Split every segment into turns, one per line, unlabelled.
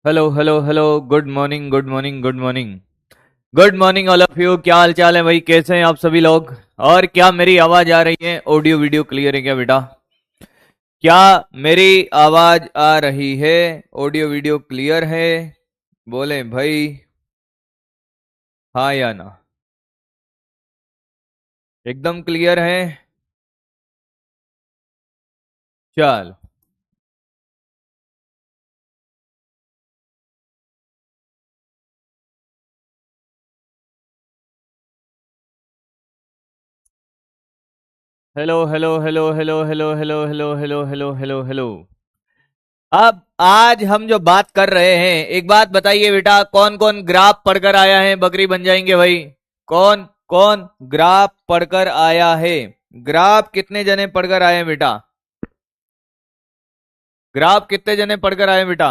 Hello hello hello. Good morning good morning good morning good morning all of you. क्या हाल चाल है भाई? कैसे हैं आप सभी लोग? और क्या मेरी आवाज आ रही है? ऑडियो वीडियो क्लियर है क्या बेटा? क्या मेरी आवाज आ रही है? ऑडियो वीडियो क्लियर है? बोले भाई हाँ या ना। एकदम क्लियर है। चल। Hello hello hello hello hello hello hello hello hello hello hello. अब आज हम जो बात कर रहे हैं, एक बात बताइए बेटा, कौन कौन ग्राफ पढ़कर आया है? बकरी बन जाएंगे भाई। कौन कौन ग्राफ पढ़कर आया है? ग्राफ कितने जने पढ़कर आए हैं बेटा? ग्राफ कितने जने पढ़कर आए हैं बेटा?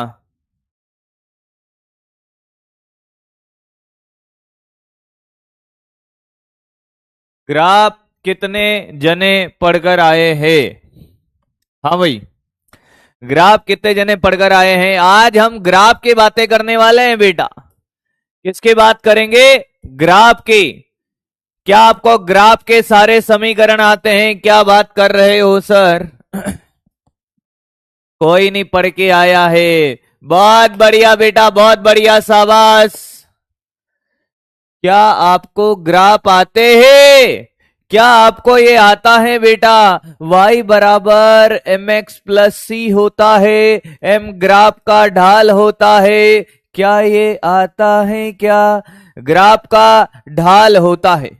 ग्राफ कितने जने पढ़कर आए हैं? हाँ भाई। ग्राफ कितने जने पढ़कर आए हैं? आज हम ग्राफ की बातें करने वाले हैं बेटा। किसकी बात करेंगे? ग्राफ की। क्या आपको ग्राफ के सारे समीकरण आते हैं? क्या बात कर रहे हो सर? कोई नहीं पढ़ के आया है। बहुत बढ़िया बेटा, बहुत बढ़िया, शाबाश। क्या आपको ग्राफ आते हैं? क्या आपको ये आता है बेटा? y बराबर एम एक्स प्लस सी होता है। m ग्राफ का ढाल होता है। क्या ये आता है? क्या ग्राफ का ढाल होता है?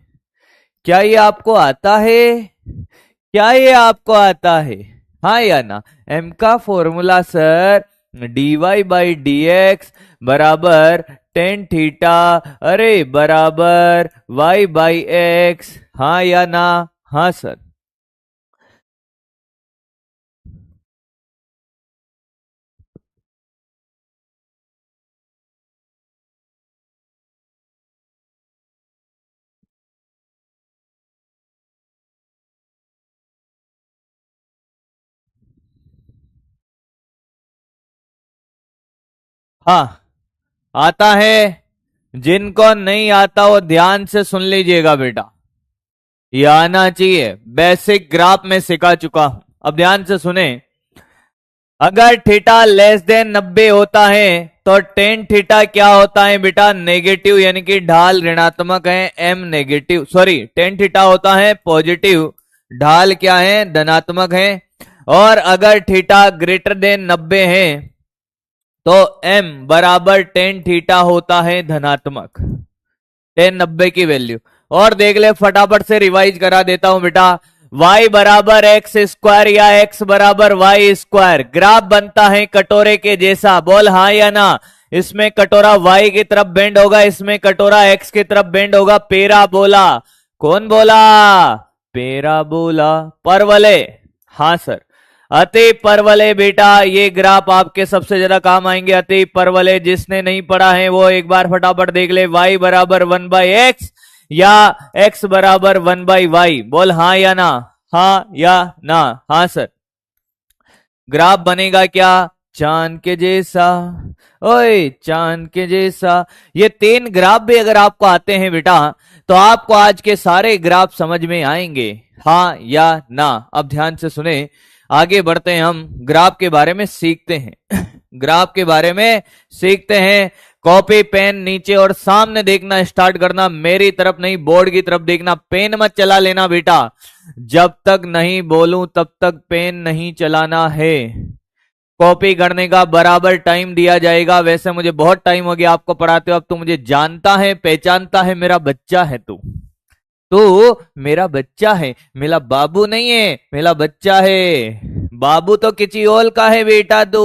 क्या ये आपको आता है? क्या ये आपको आता है? हाँ या ना? एम का formula sir dy by D x बराबर टेन थीटा, अरे बराबर y बाई एक्स। हाँ या ना? हाँ सर। हाँ आता है। जिनको नहीं आता वो ध्यान से सुन लीजिएगा बेटा। ये आना चाहिए। बेसिक ग्राफ में सिखा चुका हूं। अब ध्यान से सुने। अगर थीटा लेस देन 90 होता है तो टेन थीटा क्या होता है बेटा? नेगेटिव, यानी कि ढाल ऋणात्मक है। M negative, sorry, tan theta होता है पॉजिटिव, ढाल क्या है? धनात्मक है। और अगर थीटा ग्रेटर देन 90 है तो एम बराबर टेन थीटा होता है धनात्मक। टेन 90 की वैल्यू। और देख ले, फटाफट से रिवाइज करा देता हूं बेटा। y बराबर एक्स स्क्वायर या x बराबर वाई स्क्वायर ग्राफ बनता है कटोरे के जैसा। बोल हाँ या ना? इसमें कटोरा y की तरफ बेंड होगा, इसमें कटोरा x की तरफ बेंड होगा। पेरा बोला। कौन बोला? पेरा बोला। परवले। हाँ सर। अति परवले बेटा, ये ग्राफ आपके सबसे ज्यादा काम आएंगे। अति परवले, जिसने नहीं पढ़ा है वो एक बार फटाफट देख ले। y बराबर वन बाई एक्स या x बराबर वन बाई वाई। बोल हाँ या ना? हाँ या ना? हाँ सर। ग्राफ बनेगा क्या? चांद के जैसा। ओए चांद के जैसा। ये तीन ग्राफ भी अगर आपको आते हैं बेटा तो आपको आज के सारे ग्राफ समझ में आएंगे। हाँ या ना? अब ध्यान से सुने। आगे बढ़ते हैं, हम ग्राफ के बारे में सीखते हैं। ग्राफ के बारे में सीखते हैं। कॉपी पेन नीचे और सामने देखना स्टार्ट करना, मेरी तरफ नहीं, बोर्ड की तरफ देखना। पेन मत चला लेना बेटा। जब तक नहीं बोलूं तब तक पेन नहीं चलाना है। कॉपी करने का बराबर टाइम दिया जाएगा। वैसे मुझे बहुत टाइम हो गया आपको पढ़ाते हो, अब तू मुझे जानता है, पहचानता है। मेरा बच्चा है तू। तो मेरा बच्चा है, मेरा बाबू नहीं है, मेरा बच्चा है। बाबू तो किसी और का है बेटा तू।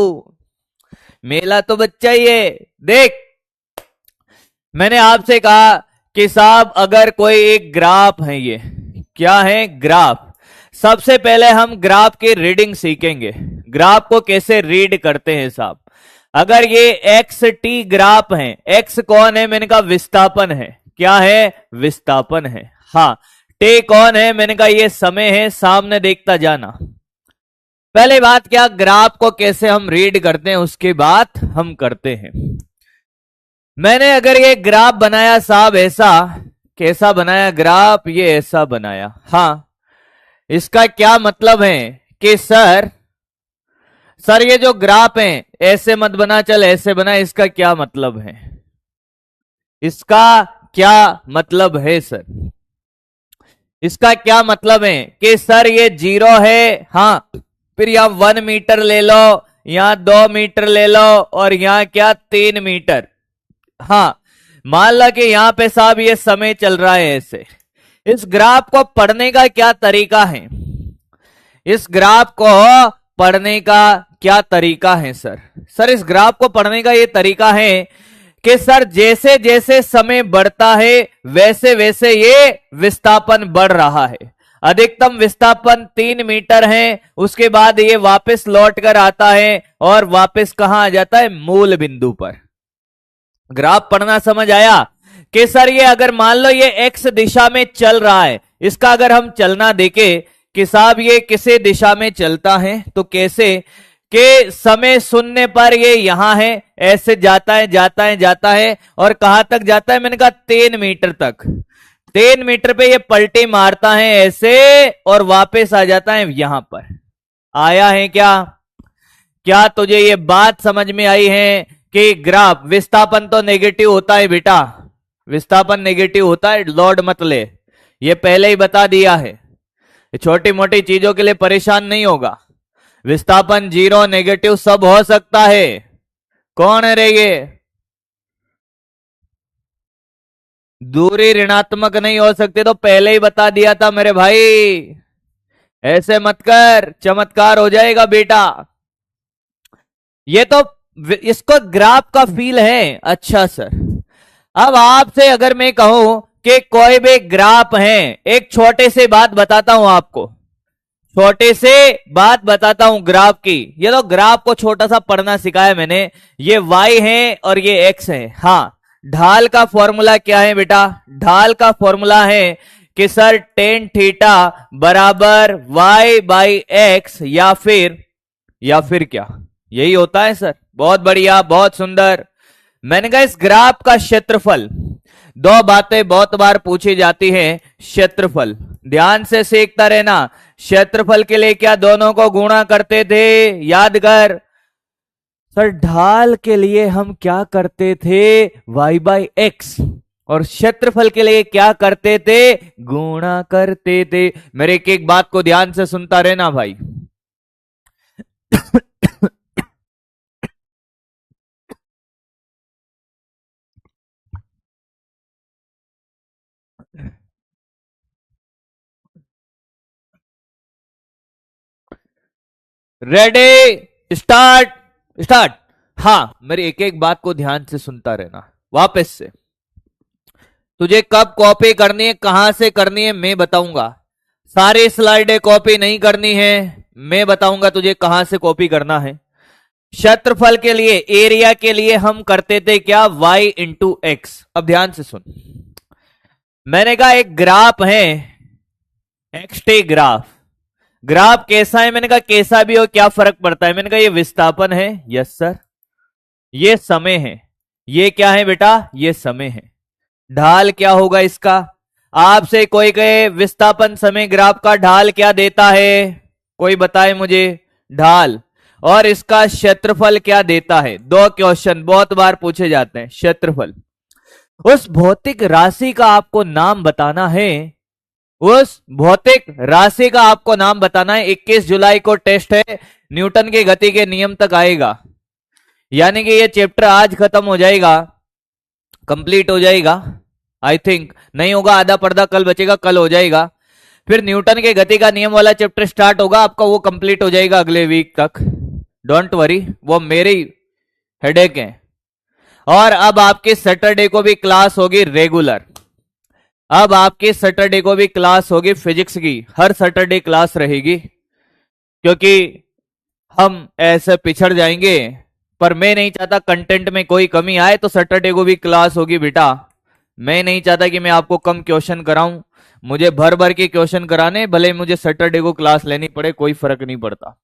मेरा तो बच्चा ही है। देख, मैंने आपसे कहा कि साहब अगर कोई एक ग्राफ है, ये क्या है? ग्राफ। सबसे पहले हम ग्राफ की रीडिंग सीखेंगे। ग्राफ को कैसे रीड करते हैं साहब। अगर ये एक्स टी ग्राफ है, एक्स कौन है? मैंने कहा विस्थापन है। क्या है? विस्थापन है। हाँ। टे कौन है? मैंने कहा ये समय है। सामने देखता जाना। पहले बात क्या, ग्राफ को कैसे हम रीड करते हैं उसकी बात हम करते हैं। मैंने अगर ये ग्राफ बनाया साहब, ऐसा कैसा बनाया ग्राफ, ये ऐसा बनाया, हाँ, इसका क्या मतलब है कि सर ये जो ग्राफ है ऐसे मत बना, चल ऐसे बना, इसका क्या मतलब है, इसका क्या मतलब है सर, इसका क्या मतलब है कि सर ये 0 है, हाँ, फिर यहां 1 मीटर ले लो, यहां 2 मीटर ले लो, और यहां क्या 3 मीटर, हाँ, मान लो कि यहां पे साहब ये समय चल रहा है ऐसे। इस ग्राफ को पढ़ने का क्या तरीका है, इस ग्राफ को पढ़ने का क्या तरीका है सर इस ग्राफ को पढ़ने का ये तरीका है कि सर जैसे जैसे समय बढ़ता है वैसे वैसे ये विस्थापन बढ़ रहा है। अधिकतम विस्थापन 3 मीटर है, उसके बाद ये वापस लौट कर आता है और वापस कहां आ जाता है, मूल बिंदु पर। ग्राफ पढ़ना समझ आया कि सर ये अगर मान लो ये एक्स दिशा में चल रहा है, इसका अगर हम चलना देखें कि साहब ये किसे दिशा में चलता है, तो कैसे कि समय शून्य पर ये यहां है, ऐसे जाता है जाता है जाता है, और कहां तक जाता है, मैंने कहा 3 मीटर तक। 3 मीटर पे ये पलटी मारता है ऐसे और वापस आ जाता है यहां पर। आया है क्या, क्या तुझे ये बात समझ में आई है कि ग्राफ, विस्थापन तो नेगेटिव होता है बेटा, विस्थापन नेगेटिव होता है, लोड मत ले, ये पहले ही बता दिया है। छोटी मोटी चीजों के लिए परेशान नहीं होगा, विस्थापन 0 नेगेटिव सब हो सकता है। कौन है रे ये, दूरी ऋणात्मक नहीं हो सकती, तो पहले ही बता दिया था मेरे भाई, ऐसे मत कर, चमत्कार हो जाएगा बेटा। ये तो इसको ग्राफ का फील है। अच्छा सर, अब आपसे अगर मैं कहूं कि कोई भी ग्राफ है, एक छोटे से बात बताता हूं आपको, छोटे से बात बताता हूं ग्राफ की। ये तो ग्राफ को छोटा सा पढ़ना सिखाया मैंने, ये y है और ये x है। हाँ, ढाल का फॉर्मूला क्या है बेटा, ढाल का फॉर्मूला है कि सर टेन थीटा बराबर y बाई एक्स, या फिर क्या, यही होता है सर। बहुत बढ़िया, बहुत सुंदर। मैंने कहा इस ग्राफ का क्षेत्रफल, दो बातें बहुत बार पूछी जाती हैं, क्षेत्रफल ध्यान से सीखता रहना। क्षेत्रफल के लिए क्या दोनों को गुणा करते थे, याद कर सर। ढाल के लिए हम क्या करते थे, y बाई एक्स, और क्षेत्रफल के लिए क्या करते थे, गुणा करते थे। मेरे एक एक बात को ध्यान से सुनता रहना भाई। Ready, start, start. हाँ, मेरी एक एक बात को ध्यान से सुनता रहना। वापस से तुझे कब कॉपी करनी है, कहां से करनी है, मैं बताऊंगा। सारी स्लाइडें कॉपी नहीं करनी है, मैं बताऊंगा तुझे कहां से कॉपी करना है। क्षेत्रफल के लिए, एरिया के लिए हम करते थे क्या, y इंटू एक्स। अब ध्यान से सुन, मैंने कहा एक ग्राफ है, एक्सटी ग्राफ। ग्राफ कैसा है, मैंने कहा कैसा भी हो क्या फर्क पड़ता है, मैंने कहा ये विस्थापन है, यस सर, ये समय है, ये क्या है बेटा, ये समय है। ढाल क्या होगा इसका, आपसे कोई कहे विस्थापन समय ग्राफ का ढाल क्या देता है, कोई बताए मुझे ढाल, और इसका क्षेत्रफल क्या देता है। दो क्वेश्चन बहुत बार पूछे जाते हैं। क्षेत्रफल, उस भौतिक राशि का आपको नाम बताना है, उस भौतिक राशि का आपको नाम बताना है। 21 जुलाई को टेस्ट है, न्यूटन के गति के नियम तक आएगा, यानी कि ये चैप्टर आज खत्म हो जाएगा, कंप्लीट हो जाएगा। आई थिंक नहीं होगा, आधा पर्दा कल बचेगा, कल हो जाएगा। फिर न्यूटन के गति का नियम वाला चैप्टर स्टार्ट होगा आपका, वो कंप्लीट हो जाएगा अगले वीक तक। डोंट वरी, वो मेरी हेडेक है। और अब आपके सैटरडे को भी क्लास होगी रेगुलर, अब आपके सैटरडे को भी क्लास होगी फिजिक्स की, हर सैटरडे क्लास रहेगी, क्योंकि हम ऐसे पिछड़ जाएंगे। पर मैं नहीं चाहता कंटेंट में कोई कमी आए, तो सैटरडे को भी क्लास होगी बेटा। मैं नहीं चाहता कि मैं आपको कम क्वेश्चन कराऊं, मुझे भर भर के क्वेश्चन कराने, भले मुझे सैटरडे को क्लास लेनी पड़े, कोई फर्क नहीं पड़ता।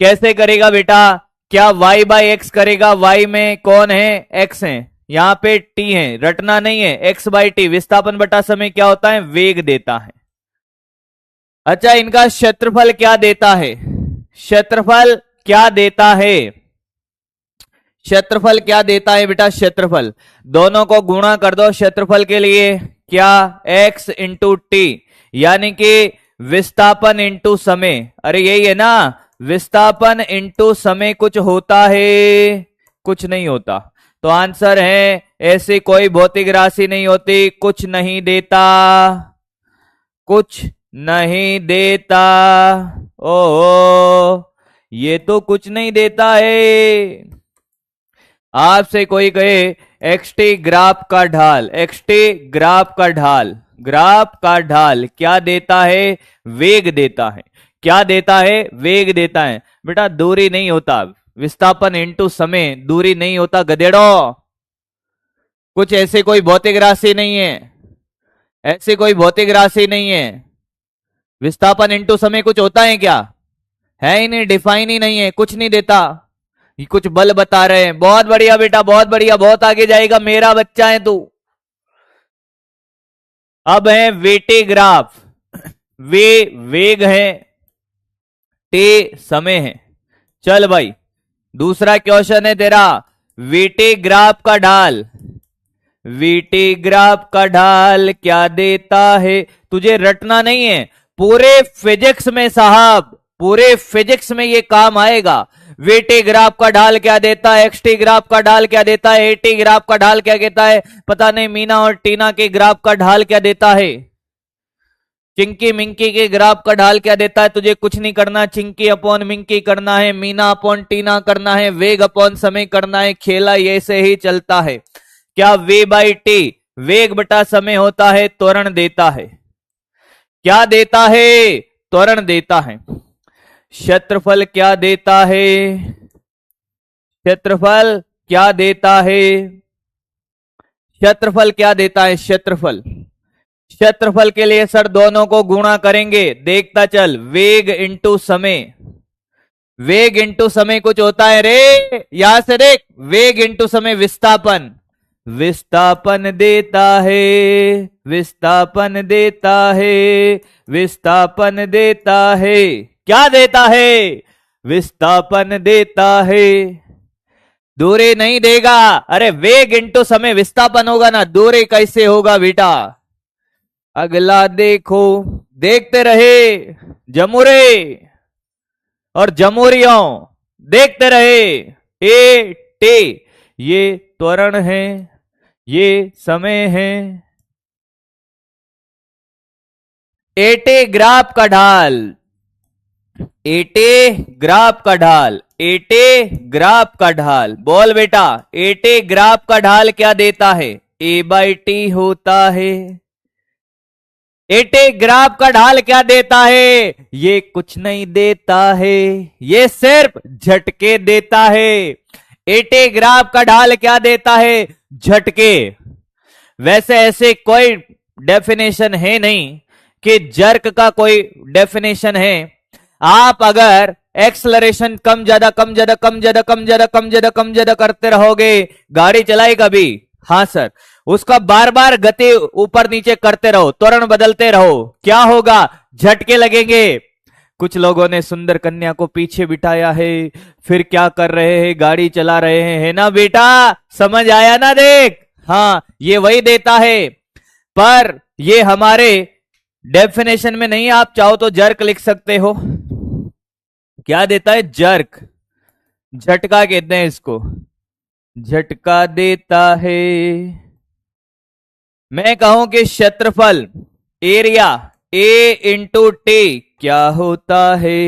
कैसे करेगा बेटा? क्या y बाई एक्स करेगा? y में कौन है? x है, यहां पे t है, रटना नहीं है। x बाई टी विस्थापन बटा समय क्या होता है? वेग देता है। अच्छा, इनका क्षेत्रफल क्या देता है? क्षेत्रफल क्या देता है? क्षेत्रफल क्या देता है बेटा? क्षेत्रफल दोनों को गुणा कर दो क्षेत्रफल के लिए। क्या? x इंटू टी, यानी कि विस्थापन इंटू समय। अरे यही है ना, विस्थापन इंटू समय कुछ होता है? कुछ नहीं होता। तो आंसर है ऐसी कोई भौतिक राशि नहीं होती, कुछ नहीं देता, कुछ नहीं देता। ओ, ये तो कुछ नहीं देता है। आपसे कोई कहे एक्सटी ग्राफ का ढाल, एक्सटी ग्राफ का ढाल, ग्राफ का ढाल क्या देता है? वेग देता है। क्या देता है? वेग देता है। बेटा दूरी नहीं होता, विस्थापन इंटू समय दूरी नहीं होता गधेड़ो। कुछ ऐसे कोई भौतिक राशि नहीं है, ऐसी कोई भौतिक राशि नहीं है। विस्थापन इंटू समय कुछ होता है क्या? है ही नहीं, डिफाइन ही नहीं है, कुछ नहीं देता। ये कुछ बल बता रहे हैं। बहुत बढ़िया बेटा, बहुत बढ़िया, बहुत आगे जाएगा, मेरा बच्चा है तू। अब है वेटे ग्राफ। वे वेग है, टे समय है। चल भाई, दूसरा क्वेश्चन है तेरा, वेटे ग्राफ का ढाल। वेटे ग्राफ का ढाल क्या देता है? तुझे रटना नहीं है, पूरे फिजिक्स में साहब, पूरे फिजिक्स में ये काम आएगा। वेटे ग्राफ का ढाल क्या देता है? एक्सटी ग्राफ का ढाल क्या देता है? एटी ग्राफ का ढाल क्या देता है? पता नहीं। मीना और टीना के ग्राफ का ढाल क्या देता है? चिंकी मिंकी के ग्राफ का ढाल क्या देता है? तुझे कुछ नहीं करना, चिंकी अपॉन मिंकी करना है, मीना अपॉन टीना करना है, वेग अपॉन समय करना है। खेला ये से ही चलता है। क्या वे बाई टी वेग बटा समय होता है? त्वरण देता है। क्या देता है? त्वरण देता है। क्षेत्रफल क्या देता है? क्षेत्रफल क्या देता है? क्षेत्रफल क्या देता है? क्षेत्रफल, क्षेत्रफल के लिए सर दोनों को गुणा करेंगे, देखता चल। वेग इंटू समय, वेग इंटू समय कुछ होता है रे, यहां से देख। वेग इंटू समय विस्थापन, विस्थापन देता है, विस्थापन देता है, विस्थापन देता है। क्या देता है? विस्थापन देता है। दूरी नहीं देगा। अरे वेग इंटू समय विस्थापन होगा ना, दूरी कैसे होगा बेटा? अगला देखो, देखते रहे जमुरे और जमूरियों, देखते रहे। ए टे ये त्वरण है, ये समय है। एटे ग्राफ का ढाल, एटे ग्राफ का ढाल, एटे ग्राफ का ढाल, बोल बेटा। एटे ग्राफ का ढाल क्या देता है? ए बाई टी होता है। एटे ग्राफ का ढाल क्या देता है? ये कुछ नहीं देता है, ये सिर्फ झटके देता है। एटे ग्राफ का ढाल क्या देता है? झटके। वैसे ऐसे कोई डेफिनेशन है नहीं कि जर्क का कोई डेफिनेशन है। आप अगर एक्सलरेशन कम ज्यादा कम ज्यादा कम ज्यादा कम ज्यादा कम ज्यादा कम ज्यादा करते रहोगे, गाड़ी चलाई कभी? हाँ सर। उसका बार बार गति ऊपर नीचे करते रहो, त्वरण बदलते रहो, क्या होगा? झटके लगेंगे। कुछ लोगों ने सुंदर कन्या को पीछे बिठाया है, फिर क्या कर रहे हैं? गाड़ी चला रहे हैं, है ना बेटा? समझ आया ना? देख, हाँ ये वही देता है, पर ये हमारे डेफिनेशन में नहीं। आप चाहो तो जर्क लिख सकते हो। क्या देता है? जर्क, झटका कहते हैं इसको, झटका देता है। मैं कहूं कि क्षेत्रफल, एरिया, ए इंटू टी क्या होता है?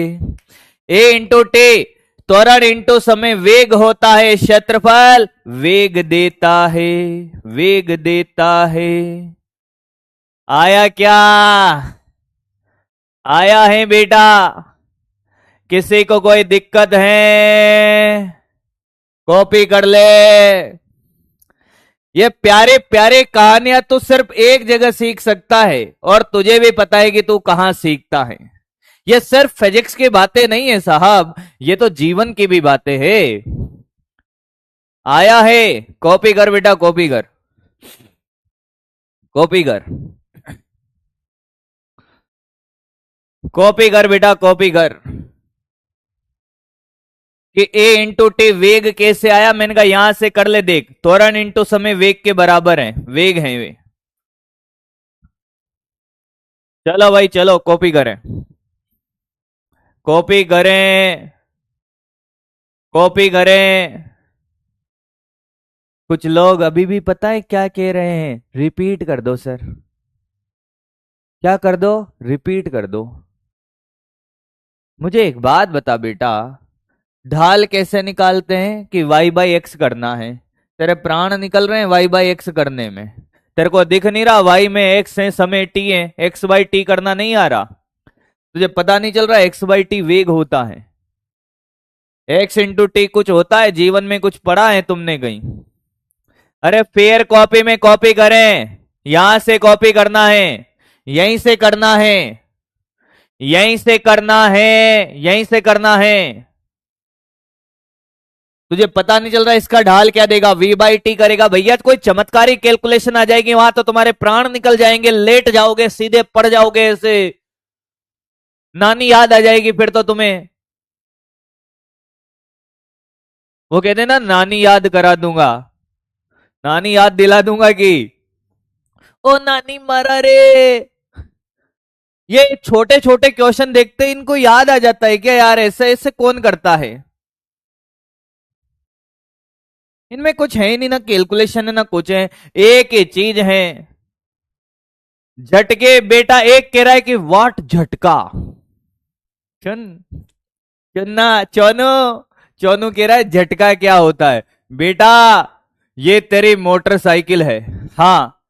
ए इंटू टी त्वरण इंटू समय वेग होता है। क्षेत्रफल वेग देता है, वेग देता है। आया क्या? आया है बेटा? किसी को कोई दिक्कत है? कॉपी कर ले। ये प्यारे प्यारे कहानियां तो सिर्फ एक जगह सीख सकता है, और तुझे भी पता है कि तू कहां सीखता है। ये सिर्फ फिजिक्स की बातें नहीं है साहब, ये तो जीवन की भी बातें है। आया है, कॉपी कर बेटा, कॉपी कर, कॉपी कर, कॉपी कर बेटा, कॉपी कर कि ए इंटू टी वेग कैसे आया। मैंने कहा यहां से कर ले, देख त्वरण इंटू समय वेग के बराबर है, वेग है वे। चलो भाई चलो, कॉपी करें, कॉपी करें, कॉपी करें। कुछ लोग अभी भी पता है क्या कह रहे हैं, रिपीट कर दो सर, क्या कर दो, रिपीट कर दो। मुझे एक बात बता बेटा, ढाल कैसे निकालते हैं कि y बाई एक्स करना है। तेरे प्राण निकल रहे हैं y बाई एक्स करने में, तेरे को दिख नहीं रहा y में x है, समय t है, x बाई टी करना नहीं आ रहा तुझे, पता नहीं चल रहा x बाई टी वेग होता है, x इंटू टी कुछ होता है जीवन में, कुछ पढ़ा है तुमने कहीं। अरे फेयर कॉपी में कॉपी करें, यहां से कॉपी करना है, यहीं से करना है, यहीं से करना है, यहीं से करना है। तुझे पता नहीं चल रहा इसका ढाल क्या देगा, v बाई टी करेगा भैया, कोई चमत्कारी कैलकुलेशन आ जाएगी वहां तो तुम्हारे प्राण निकल जाएंगे, लेट जाओगे, सीधे पड़ जाओगे ऐसे, नानी याद आ जाएगी फिर तो तुम्हें। वो कहते ना नानी याद करा दूंगा, नानी याद दिला दूंगा कि ओ नानी मरा रे। ये छोटे छोटे क्वेश्चन देखते इनको याद आ जाता है क्या यार, ऐसे ऐसे कौन करता है। इनमें कुछ है ही नहीं, ना कैलकुलेशन है ना कुछ है, एक ही चीज है झटके। बेटा एक कह रहा है कि व्हाट झटका, चन चन्ना चौनू, चौनू कह रहा है झटका क्या होता है। बेटा ये तेरी मोटरसाइकिल है, हाँ,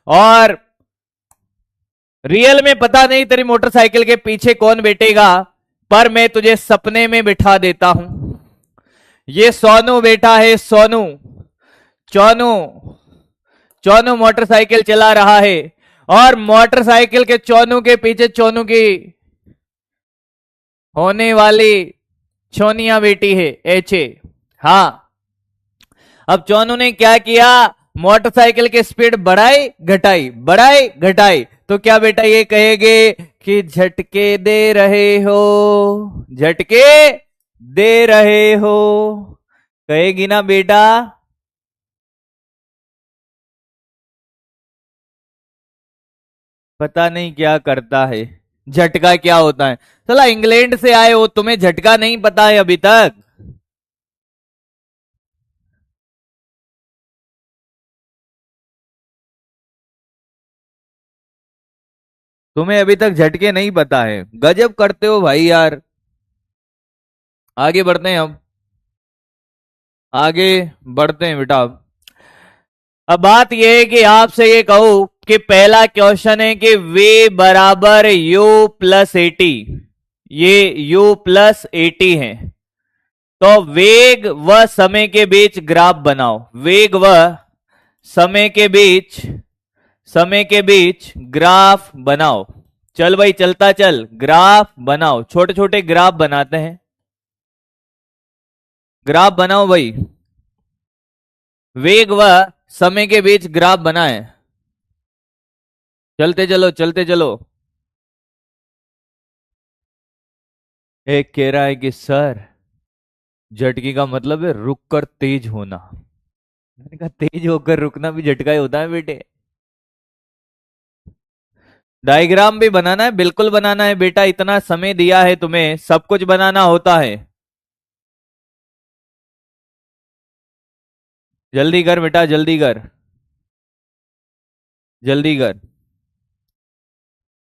और रियल में पता नहीं तेरी मोटरसाइकिल के पीछे कौन बैठेगा, पर मैं तुझे सपने में बिठा देता हूं। ये सोनू बेटा है, सोनू, चौनू, चौनू मोटरसाइकिल चला रहा है, और मोटरसाइकिल के चौनू के पीछे चौनू की होने वाली छोनिया बेटी है, एचे। हाँ, अब चौनू ने क्या किया, मोटरसाइकिल की स्पीड बढ़ाई घटाई, बढ़ाई घटाई, तो क्या बेटा ये कहेगे कि झटके दे रहे हो, झटके दे रहे हो, कहेगी ना बेटा। पता नहीं क्या करता है, झटका क्या होता है, चला इंग्लैंड से आए हो, तुम्हें झटका नहीं पता है अभी तक। तुम्हें अभी तक झटके नहीं पता है, गजब करते हो भाई यार। आगे बढ़ते हैं, अब आगे बढ़ते हैं बेटा। अब बात यह है कि आपसे ये कहूं कि पहला क्वेश्चन है कि वे बराबर u प्लस एटी, ये u प्लस एटी है, तो वेग व समय के बीच ग्राफ बनाओ, वेग व समय के बीच, समय के बीच ग्राफ बनाओ। चल भाई चलता चल, ग्राफ बनाओ, छोटे छोटे ग्राफ बनाते हैं, ग्राफ बनाओ भाई, वेग व समय के बीच ग्राफ बनाए, चलते चलो चलते चलो। एक कह रहा है कि सर झटके का मतलब है रुक कर तेज होना। मैंने कहा तेज होकर रुकना भी झटका ही होता है बेटे। डायग्राम भी बनाना है, बिल्कुल बनाना है बेटा, इतना समय दिया है तुम्हें, सब कुछ बनाना होता है। जल्दी कर बेटा, जल्दी कर, जल्दी कर।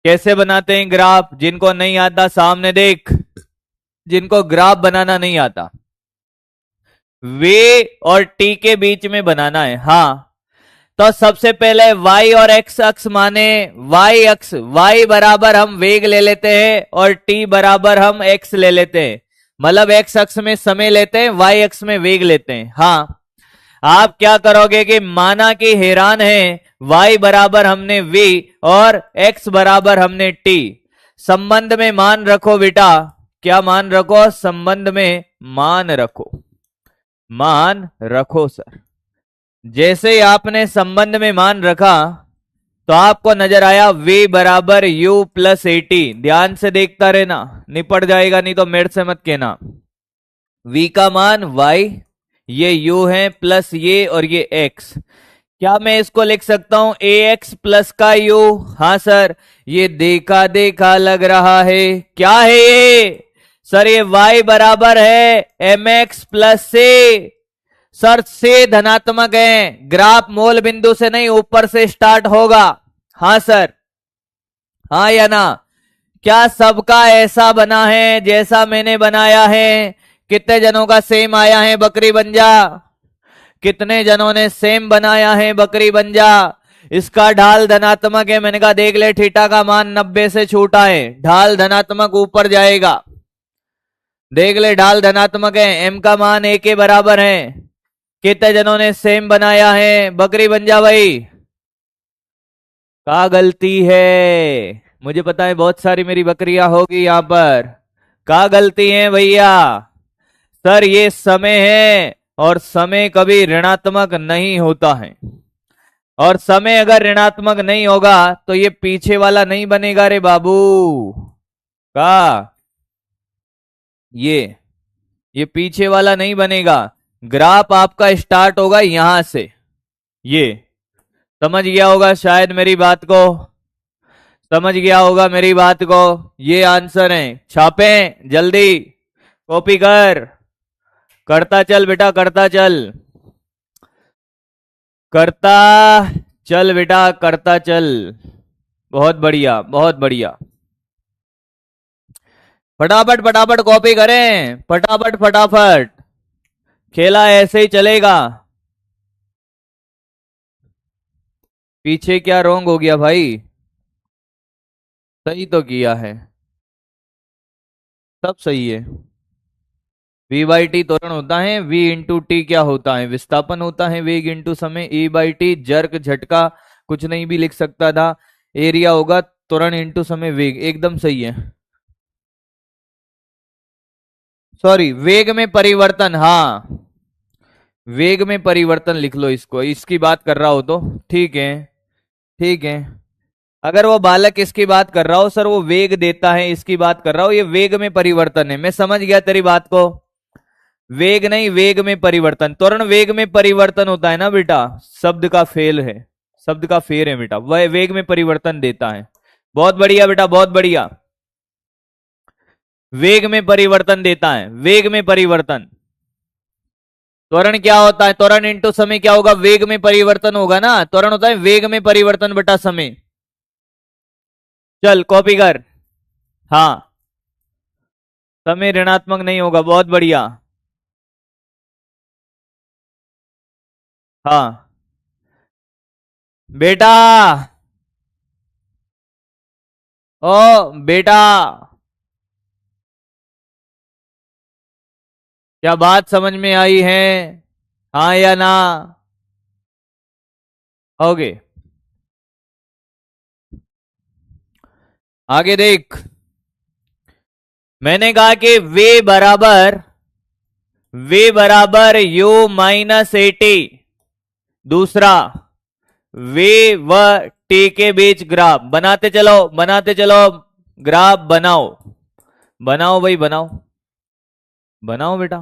कैसे बनाते हैं ग्राफ, जिनको नहीं आता सामने देख, जिनको ग्राफ बनाना नहीं आता, वे और टी के बीच में बनाना है। हाँ, तो सबसे पहले y और x अक्ष माने, y अक्ष, y बराबर हम वेग ले लेते हैं और t बराबर हम x ले लेते हैं, मतलब x अक्ष में समय लेते हैं, y अक्ष में वेग लेते हैं। हाँ, आप क्या करोगे कि माना कि हैरान है, y बराबर हमने v और x बराबर हमने t, संबंध में मान रखो बेटा। क्या मान रखो? संबंध में मान रखो। मान रखो सर। जैसे ही आपने संबंध में मान रखा तो आपको नजर आया v बराबर u प्लस 80। ध्यान से देखता रहना, निपट जाएगा, नहीं तो मेरे से मत कहना। v का मान y, ये u है, प्लस ये और ये x। क्या मैं इसको लिख सकता हूं ax प्लस का u? हाँ सर। ये देखा देखा लग रहा है, क्या है ये? सर ये y बराबर है mx प्लस से। सर से धनात्मक है, ग्राफ मूल बिंदु से नहीं ऊपर से स्टार्ट होगा। हाँ सर, हाँ या ना? क्या सबका ऐसा बना है जैसा मैंने बनाया है? कितने जनों का सेम आया है? बकरी बन जा। कितने जनों ने सेम बनाया है? बकरी बन जा। इसका ढाल धनात्मक है, मैंने कहा देख ले, थीटा का मान 90 से छूटा है, ढाल धनात्मक ऊपर जाएगा। देख ले, ढाल धनात्मक है, m का मान 1 के बराबर है। कितने जनों ने सेम बनाया है? बकरी बन जा भाई। का गलती है? मुझे पता है बहुत सारी मेरी बकरियां होगी यहां पर। का गलती है भैया? सर ये समय है और समय कभी ऋणात्मक नहीं होता है। और समय अगर ऋणात्मक नहीं होगा तो ये पीछे वाला नहीं बनेगा रे बाबू। का ये पीछे वाला नहीं बनेगा। ग्राफ आपका स्टार्ट होगा यहां से। ये समझ गया होगा शायद मेरी बात को, समझ गया होगा मेरी बात को। ये आंसर है, छापे जल्दी, कॉपी कर, करता चल बेटा, करता चल, करता चल बेटा, करता चल। बहुत बढ़िया, बहुत बढ़िया। फटाफट फटाफट कॉपी करें, फटाफट फटाफट, खेला ऐसे ही चलेगा। पीछे क्या रोंग हो गया भाई? सही तो किया है, सब सही है। v बाई टी त्वरण होता है, v इंटू टी क्या होता है? विस्थापन होता है, वेग इंटू समय, e बाई टी जर्क झटका, कुछ नहीं भी लिख सकता था। एरिया होगा त्वरण इंटू समय वेग, एकदम सही है। सॉरी, वेग में परिवर्तन, हाँ वेग में परिवर्तन लिख लो इसको, इसकी बात कर रहा हो तो ठीक है, ठीक है। अगर वो बालक इसकी बात कर रहा हो, सर वो वेग देता है, इसकी बात कर रहा हो, ये वेग में परिवर्तन है, मैं समझ गया तेरी बात को। वेग नहीं, वेग में परिवर्तन, त्वरण वेग में परिवर्तन होता है ना बेटा, शब्द का फेल है, शब्द का फेर है बेटा, वह वेग में परिवर्तन देता है। बहुत बढ़िया बेटा, बहुत बढ़िया। वेग में परिवर्तन देता है, वेग में परिवर्तन। त्वरण क्या होता है? त्वरण इंटू समय क्या होगा? वेग में परिवर्तन होगा ना, त्वरण होता है वेग में परिवर्तन बटा समय। चल कॉपी कर। हाँ, समय ऋणात्मक नहीं होगा, बहुत बढ़िया। हाँ बेटा, ओ बेटा, क्या बात समझ में आई है? हाँ या ना? ओके, आगे देख। मैंने कहा कि वे बराबर यू माइनस 80। दूसरा, वे व टी के बीच ग्राफ बनाते चलो, बनाते चलो, ग्राफ बनाओ, बनाओ भाई बनाओ, बनाओ बेटा,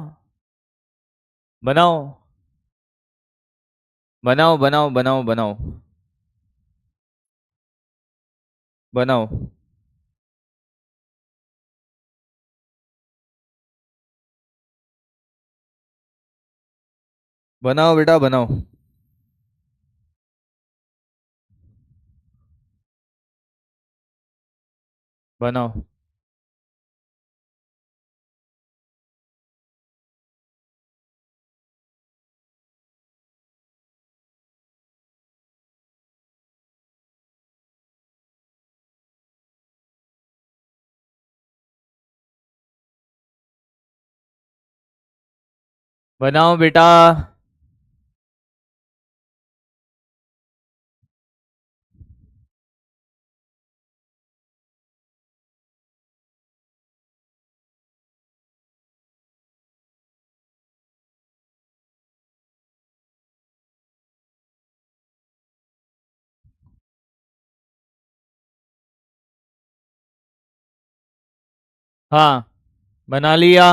बनाओ, बनाओ बनाओ बनाओ बनाओ, बनाओ, बनाओ बेटा बनाओ, बनाओ, बनाओ बेटा। हाँ, बना लिया।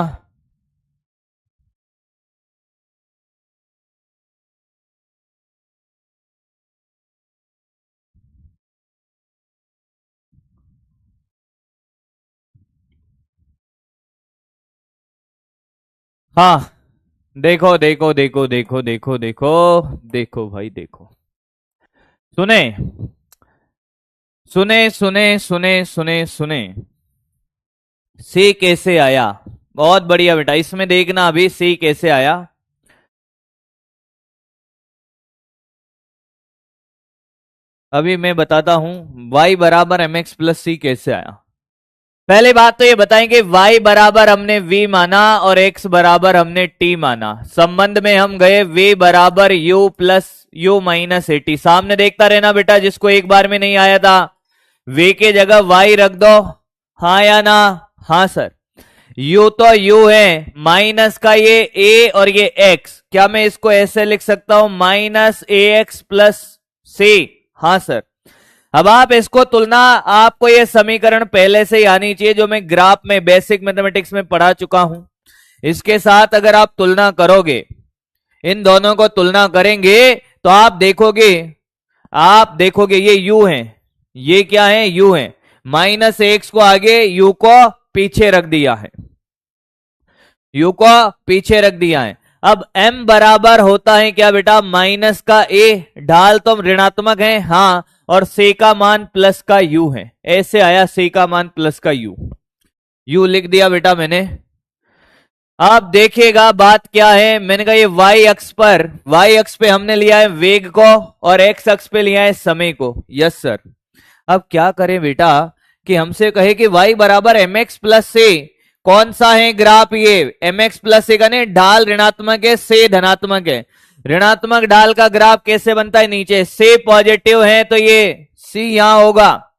हाँ, देखो देखो देखो देखो देखो देखो देखो भाई देखो। सुने सुने सुने सुने सुने सुने। सी कैसे आया? बहुत बढ़िया बेटा, इसमें देखना अभी सी कैसे आया। अभी मैं बताता हूं y बराबर एम एक्स प्लस सी कैसे आया। पहली बात तो ये बताएंगे y बराबर हमने v माना और x बराबर हमने t माना। संबंध में हम गए v बराबर u plus u minus eighty. सामने देखता रहना बेटा, जिसको एक बार में नहीं आया था v के जगह y रख दो। हाँ या ना? हाँ सर। u तो u है, माइनस का ये a और ये x, क्या मैं इसको ऐसे लिख सकता हूं माइनस ए एक्स प्लस सी? हाँ सर। अब आप इसको तुलना, आपको ये समीकरण पहले से ही आनी चाहिए जो मैं ग्राफ में बेसिक मैथमेटिक्स में पढ़ा चुका हूं। इसके साथ अगर आप तुलना करोगे, इन दोनों को तुलना करेंगे तो आप देखोगे ये u है, ये क्या है? u है। माइनस एक्स को आगे, u को पीछे रख दिया है, u को पीछे रख दिया है। अब m बराबर होता है क्या बेटा? माइनस का a, ढाल तो ऋणात्मक है हाँ, और c का मान प्लस का u है। ऐसे आया c का मान प्लस का u लिख दिया बेटा मैंने। आप देखिएगा बात क्या है, मैंने कहा ये y अक्ष पे हमने लिया है वेग को और x अक्ष पे लिया है समय को। Yes sir. अब क्या करें बेटा कि हमसे कहे कि y बराबर एम एक्स प्लस से, कौन सा है ग्राफ? ये एम एक्स प्लस से का नहीं, ढाल ऋणात्मक है, से धनात्मक है। ऋणात्मक ढाल का ग्राफ कैसे बनता है? नीचे से पॉजिटिव है तो ये सी यहां होगा,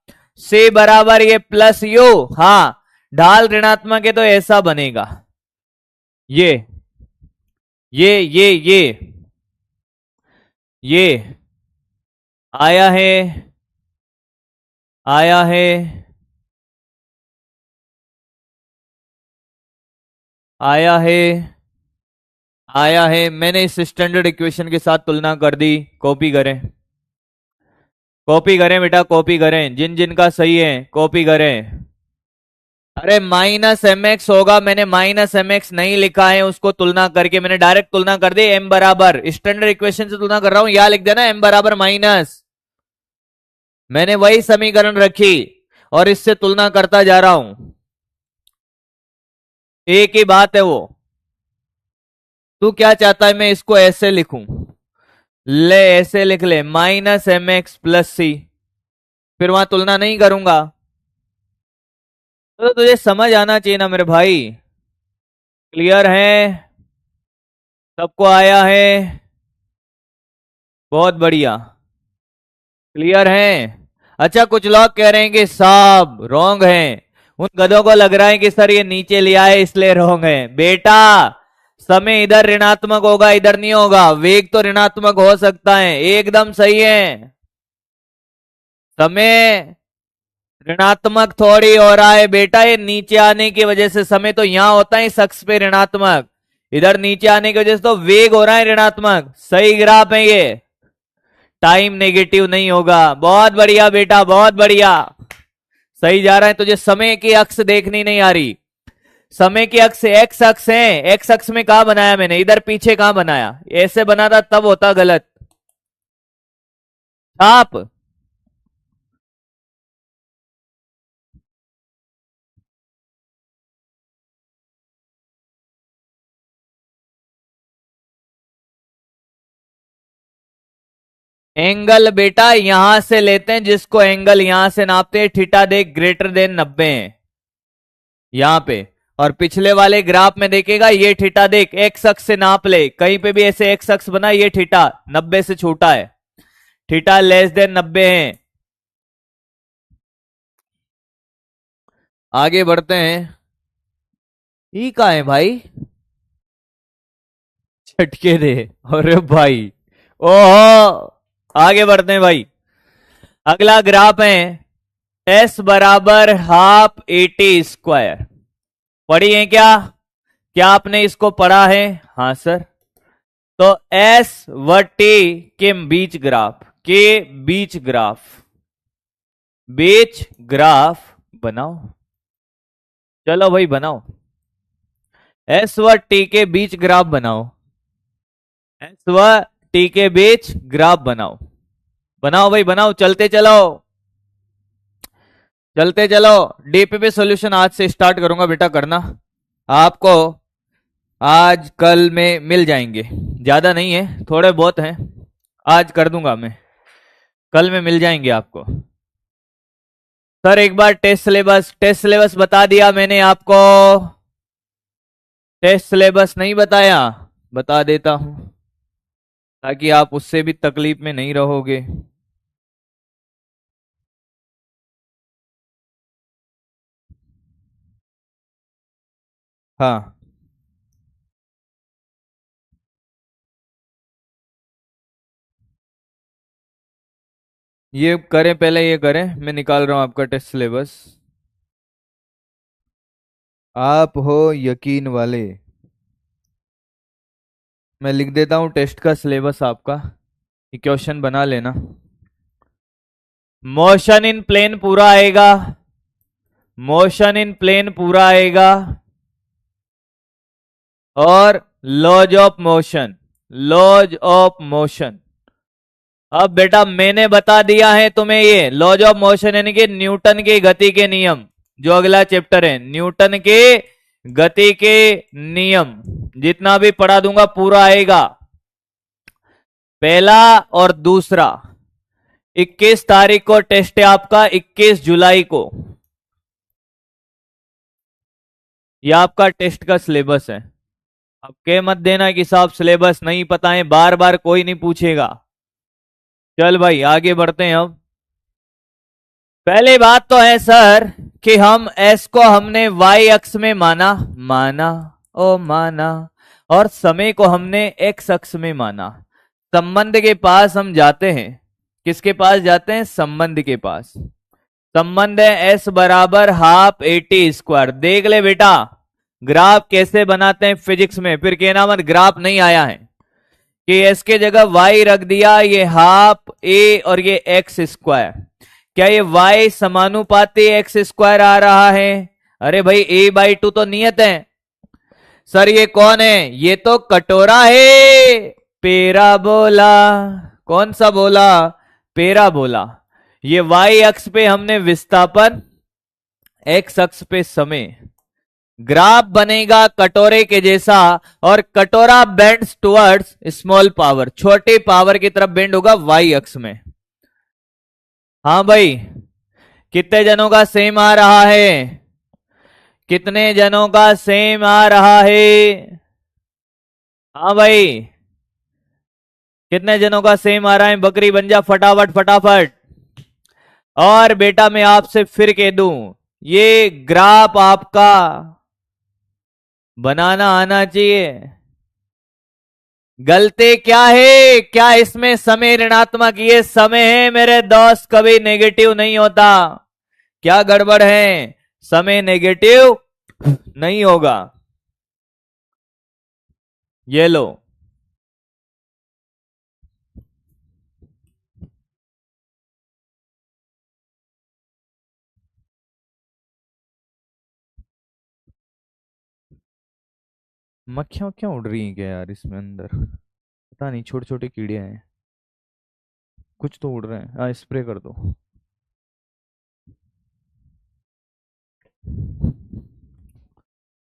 से बराबर ये प्लस यू। हाँ, ढाल ऋणात्मक है तो ऐसा बनेगा। ये ये ये ये ये आया है, आया है, आया है, आया है। मैंने इस स्टैंडर्ड इक्वेशन के साथ तुलना कर दी। कॉपी करें, कॉपी करें बेटा, कॉपी करें, जिन जिन का सही है कॉपी करें। अरे माइनस एम एक्स होगा, मैंने माइनस एम एक्स नहीं लिखा है, उसको तुलना करके मैंने डायरेक्ट तुलना कर दी। एम बराबर, स्टैंडर्ड इक्वेशन से तुलना कर रहा हूं, यहां लिख देना एम बराबर माइनस। मैंने वही समीकरण रखी और इससे तुलना करता जा रहा हूं, एक ही बात है वो। तू क्या चाहता है मैं इसको ऐसे लिखूं? ले ऐसे लिख ले, माइनस एम एक्स प्लस सी, फिर वहां तुलना नहीं करूंगा। तो तुझे समझ आना चाहिए ना मेरे भाई। क्लियर है? सबको आया है? बहुत बढ़िया। क्लियर है? अच्छा, कुछ लोग कह रहे हैं कि साहब रॉन्ग है, उन गधों को लग रहा है कि सर ये नीचे लिया है इसलिए रॉन्ग है। बेटा समय इधर ऋणात्मक होगा, इधर नहीं होगा। वेग तो ऋणात्मक हो सकता है, एकदम सही है। समय ऋणात्मक थोड़ी हो रहा है बेटा, ये नीचे आने की वजह से समय तो यहां होता है इस अक्ष पे ऋणात्मक, इधर नीचे आने की वजह से तो वेग हो रहा है ऋणात्मक। सही ग्राफ है ये, टाइम नेगेटिव नहीं होगा। बहुत बढ़िया बेटा, बहुत बढ़िया, सही जा रहा है। तुझे समय की अक्ष देखनी नहीं आ रही, समय की अक्ष एक्स अक्ष है। एक्स अक्ष में कहा बनाया मैंने? इधर पीछे कहां बनाया? ऐसे बना था तब होता गलत। आप एंगल बेटा यहां से लेते हैं, जिसको एंगल यहां से नापते हैं, थीटा देख ग्रेटर देन 90 है यहां पे। और पिछले वाले ग्राफ में देखेगा ये थीटा देख एक्स अक्ष से नाप ले, कहीं पे भी ऐसे एक्स अक्ष बना, ये थीटा 90 से छोटा है, थीटा लेस देन 90 है। आगे बढ़ते हैं। ई का है भाई, झटके दे। अरे भाई, ओहो। आगे बढ़ते हैं भाई। अगला ग्राफ है एस बराबर हाफ एटी स्क्वायर। पढ़ी है क्या? क्या आपने इसको पढ़ा है? हाँ सर। तो एस व टी के बीच ग्राफ, बीच ग्राफ बनाओ। चलो भाई बनाओ, एस व टी के बीच ग्राफ बनाओ, एस व टी के बीच ग्राफ बनाओ। बनाओ भाई बनाओ, चलते चलो चलते चलो। डीपीपी सॉल्यूशन आज से स्टार्ट करूंगा बेटा करना, आपको आज कल में मिल जाएंगे, ज्यादा नहीं है, थोड़े बहुत हैं, आज कर दूंगा मैं, कल में मिल जाएंगे आपको। सर एक बार टेस्ट सिलेबस बता दिया मैंने आपको, टेस्ट सिलेबस नहीं बताया, बता देता हूं ताकि आप उससे भी तकलीफ में नहीं रहोगे। हाँ ये करें, पहले ये करें, मैं निकाल रहा हूं आपका टेस्ट सिलेबस। आप हो यकीन वाले, मैं लिख देता हूं टेस्ट का सिलेबस आपका, ये क्वेश्चन बना लेना। मोशन इन प्लेन पूरा आएगा, मोशन इन प्लेन पूरा आएगा, और laws of motion, laws of motion. अब बेटा मैंने बता दिया है तुम्हें ये लॉज ऑफ मोशन यानी कि न्यूटन की गति के नियम, जो अगला चैप्टर है न्यूटन के गति के नियम, जितना भी पढ़ा दूंगा पूरा आएगा। पहला और दूसरा 21 तारीख को टेस्ट है आपका, 21 जुलाई को, यह आपका टेस्ट का सिलेबस है। अब के मत देना कि साहब सिलेबस नहीं पता है, बार बार कोई नहीं पूछेगा। चल भाई आगे बढ़ते हैं। अब पहली बात तो है सर कि हम एस को हमने वाई अक्ष में माना, माना, और समय को हमने एक्स अक्ष में माना। संबंध के पास हम जाते हैं, किसके पास जाते हैं? संबंध के पास। संबंध है एस बराबर हाफ एटी स्क्वायर। देख ले बेटा ग्राफ कैसे बनाते हैं फिजिक्स में, फिर कहना मत ग्राफ नहीं आया है, कि एस के जगह वाई रख दिया, ये हाफ ए और ये एक्स स्क्वायर। क्या ये वाई समानुपाती एक्स स्क्वायर आ रहा है? अरे भाई ए बाई टू तो नियत है। सर ये कौन है? ये तो कटोरा है, पेराबोला। कौन सा बोला? पेराबोला। ये वाई अक्ष पे हमने विस्थापन, एक्स अक्ष पे समय। ग्राफ बनेगा कटोरे के जैसा, और कटोरा बेंड्स टुवर्ड्स स्मॉल पावर, छोटी पावर की तरफ बेंड होगा वाई अक्ष में। हाँ भाई कितने जनों का सेम आ रहा है? कितने जनों का सेम आ रहा है? हाँ भाई कितने जनों का सेम आ रहा है? बकरी बन जा फटाफट फटाफट। और बेटा मैं आपसे फिर कह दूं, ये ग्राफ आपका बनाना आना चाहिए। गलती क्या है? क्या इसमें समय ऋणात्मक? ये समय है मेरे दोस्त, कभी नेगेटिव नहीं होता। क्या गड़बड़ है? समय नेगेटिव नहीं होगा। ये लो, मक्खियां क्यों उड़ रही हैं क्या यार इसमें अंदर? पता नहीं, छोटे छोटे कीड़े हैं, कुछ तो उड़ रहे हैं। हाँ स्प्रे कर दो।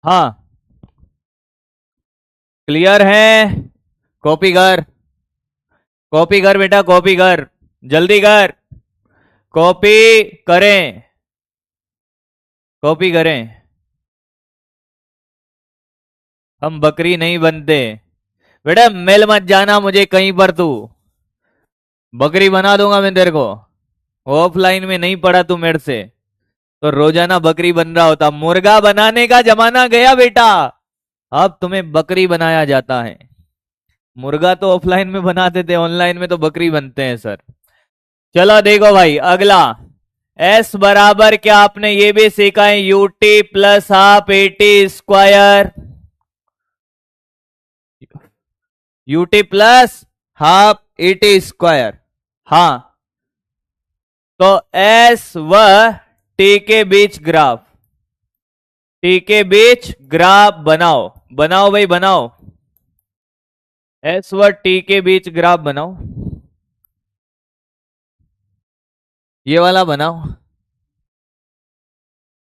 हाँ क्लियर है? कॉपी कर, कॉपी कर बेटा, कॉपी कर, जल्दी कर, कॉपी करें, कॉपी करें। हम बकरी नहीं बनते बेटा, मिल मत जाना मुझे कहीं पर, तू बकरी बना दूंगा मैं तेरे को। ऑफलाइन में नहीं पढ़ा तू मेरे से, तो रोजाना बकरी बन रहा होता। मुर्गा बनाने का जमाना गया बेटा, अब तुम्हें बकरी बनाया जाता है। मुर्गा तो ऑफलाइन में बनाते थे, ऑनलाइन में तो बकरी बनते हैं सर। चलो देखो भाई अगला, एस बराबर क्या आपने ये भी सीखा है, UT plus half eighty square, UT plus half eighty square. हाँ, तो एस व टी के बीच ग्राफ, टी के बीच ग्राफ बनाओ, बनाओ भाई बनाओ, एस व टी के बीच ग्राफ बनाओ, ये वाला बनाओ,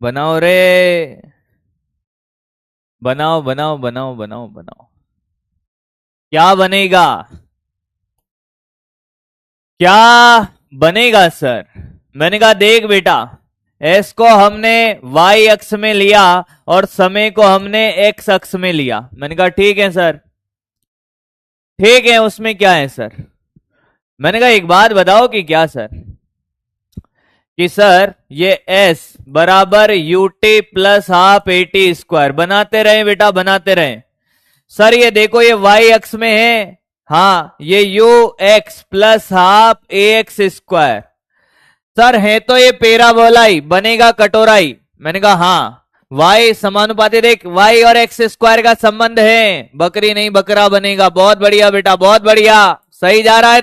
बनाओ रे, बनाओ बनाओ बनाओ बनाओ बनाओ। क्या बनेगा, क्या बनेगा सर? मैंने कहा देख बेटा, एस को हमने वाई अक्ष में लिया और समय को हमने एक्स अक्ष में लिया। मैंने कहा ठीक है सर, ठीक है, उसमें क्या है सर? मैंने कहा एक बात बताओ कि क्या सर? कि सर ये एस बराबर UT plus half eighty square, बनाते रहे बेटा बनाते रहे। सर ये देखो ये वाई अक्ष में है, हाँ ये you x plus half A x square. Sir है तो ये पैराबोलाई, बनेगा कटोराई। मैंने कहा हाँ, वाई समानुपाती, देख वाई और एक्स स्क्वायर का संबंध है, बकरी नहीं बकरा बनेगा। बहुत बढ़िया बेटा बहुत बढ़िया, सही जा रहा है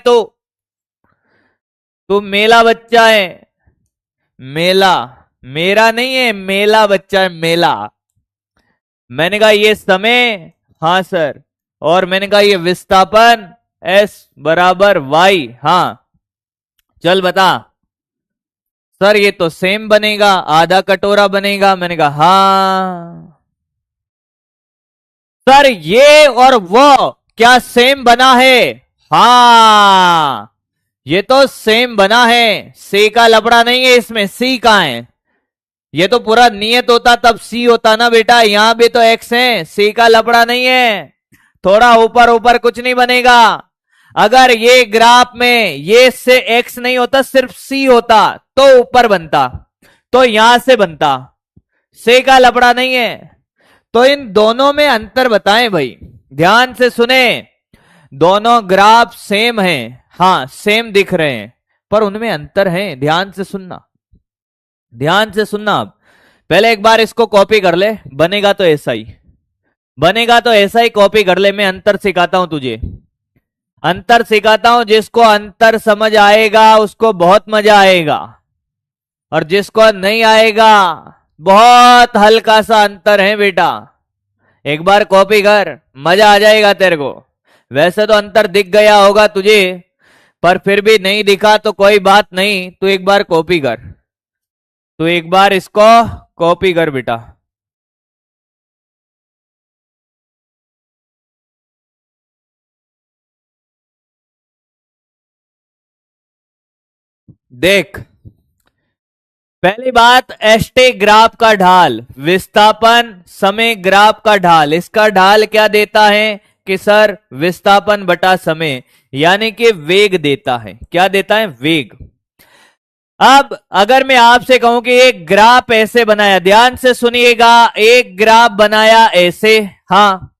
तू मेला बच्चा है, मेला, मेरा नहीं है, मेला बच्चा है, मेला। मैंने कहा ये समय, हाँ सर, और मैंने कहा ये विस्थापन एस बराबर वाई, हाँ चल बता। सर ये तो सेम बनेगा, आधा कटोरा बनेगा। मैंने कहा हाँ सर, ये और वो क्या सेम बना है? हाँ ये तो सेम बना है, सी का लफड़ा नहीं है इसमें, सी का है। ये तो पूरा नियत होता तब सी होता ना बेटा, यहां भी तो एक्स है, सी का लफड़ा नहीं है। थोड़ा ऊपर ऊपर कुछ नहीं बनेगा। अगर ये ग्राफ में ये से एक्स नहीं होता, सिर्फ सी होता तो ऊपर बनता, तो यहां से बनता, से का लफड़ा नहीं है। तो इन दोनों में अंतर बताएं भाई, ध्यान से सुने। दोनों ग्राफ सेम हैं, हाँ सेम दिख रहे हैं, पर उनमें अंतर है। ध्यान से सुनना, ध्यान से सुनना। अब पहले एक बार इसको कॉपी कर ले, बनेगा तो ऐसा ही, बनेगा तो ऐसा ही, कॉपी कर ले। मैं अंतर सिखाता हूं तुझे, अंतर सिखाता हूं। जिसको अंतर समझ आएगा उसको बहुत मजा आएगा, और जिसको नहीं आएगा, बहुत हल्का सा अंतर है बेटा। एक बार कॉपी कर, मजा आ जाएगा तेरे को। वैसे तो अंतर दिख गया होगा तुझे, पर फिर भी नहीं दिखा तो कोई बात नहीं, तू एक बार कॉपी कर, तू एक बार इसको कॉपी कर बेटा। देख, पहली बात, एसटी ग्राफ का ढाल, विस्थापन समय ग्राफ का ढाल, इसका ढाल क्या देता है कि सर विस्थापन बटा समय, यानी कि वेग देता है। क्या देता है? वेग। अब अगर मैं आपसे कहूं कि एक ग्राफ ऐसे बनाया, ध्यान से सुनिएगा, एक ग्राफ बनाया ऐसे, हाँ,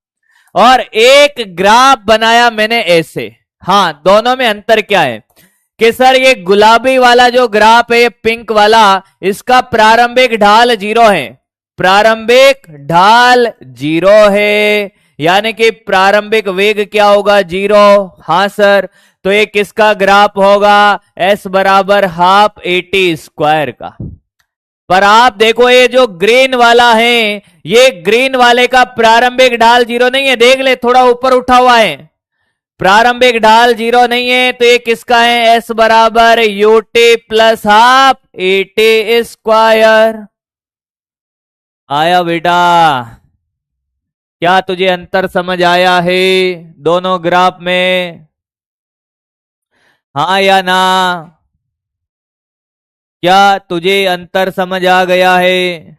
और एक ग्राफ बनाया मैंने ऐसे, हाँ, दोनों में अंतर क्या है? कि सर ये गुलाबी वाला जो ग्राफ है, ये पिंक वाला, इसका प्रारंभिक ढाल 0 है, प्रारंभिक ढाल 0 है, यानी कि प्रारंभिक वेग क्या होगा? 0। हाँ सर, तो ये किसका ग्राफ होगा? एस बराबर हाफ एटी स्क्वायर का। पर आप देखो ये जो ग्रीन वाला है, ये ग्रीन वाले का प्रारंभिक ढाल 0 नहीं है, देख ले थोड़ा ऊपर उठा हुआ है, प्रारंभिक ढाल 0 नहीं है, तो ये किसका है? एस बराबर UT plus half eighty square. आया बेटा? क्या तुझे अंतर समझ आया है दोनों ग्राफ में? हाँ या ना? क्या तुझे अंतर समझ आ गया है?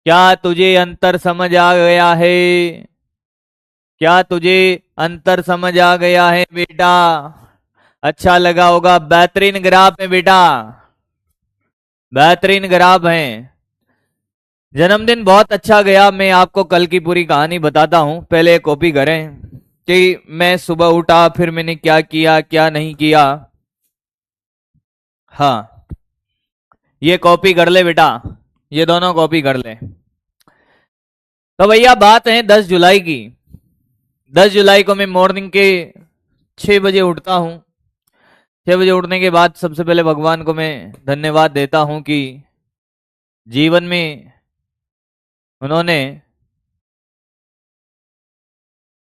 क्या तुझे अंतर समझ आ गया है? क्या तुझे अंतर समझ आ गया है बेटा? अच्छा लगा होगा, बेहतरीन ग्राफ है बेटा, बेहतरीन ग्राफ है। जन्मदिन बहुत अच्छा गया। मैं आपको कल की पूरी कहानी बताता हूं, पहले कॉपी करें। कि मैं सुबह उठा, फिर मैंने क्या किया क्या नहीं किया। हाँ, ये कॉपी कर ले बेटा, ये दोनों कॉपी कर ले। तो भैया बात है 10 जुलाई की। 10 जुलाई को मैं मॉर्निंग के 6 बजे उठता हूं। 6 बजे उठने के बाद सबसे पहले भगवान को मैं धन्यवाद देता हूं कि जीवन में उन्होंने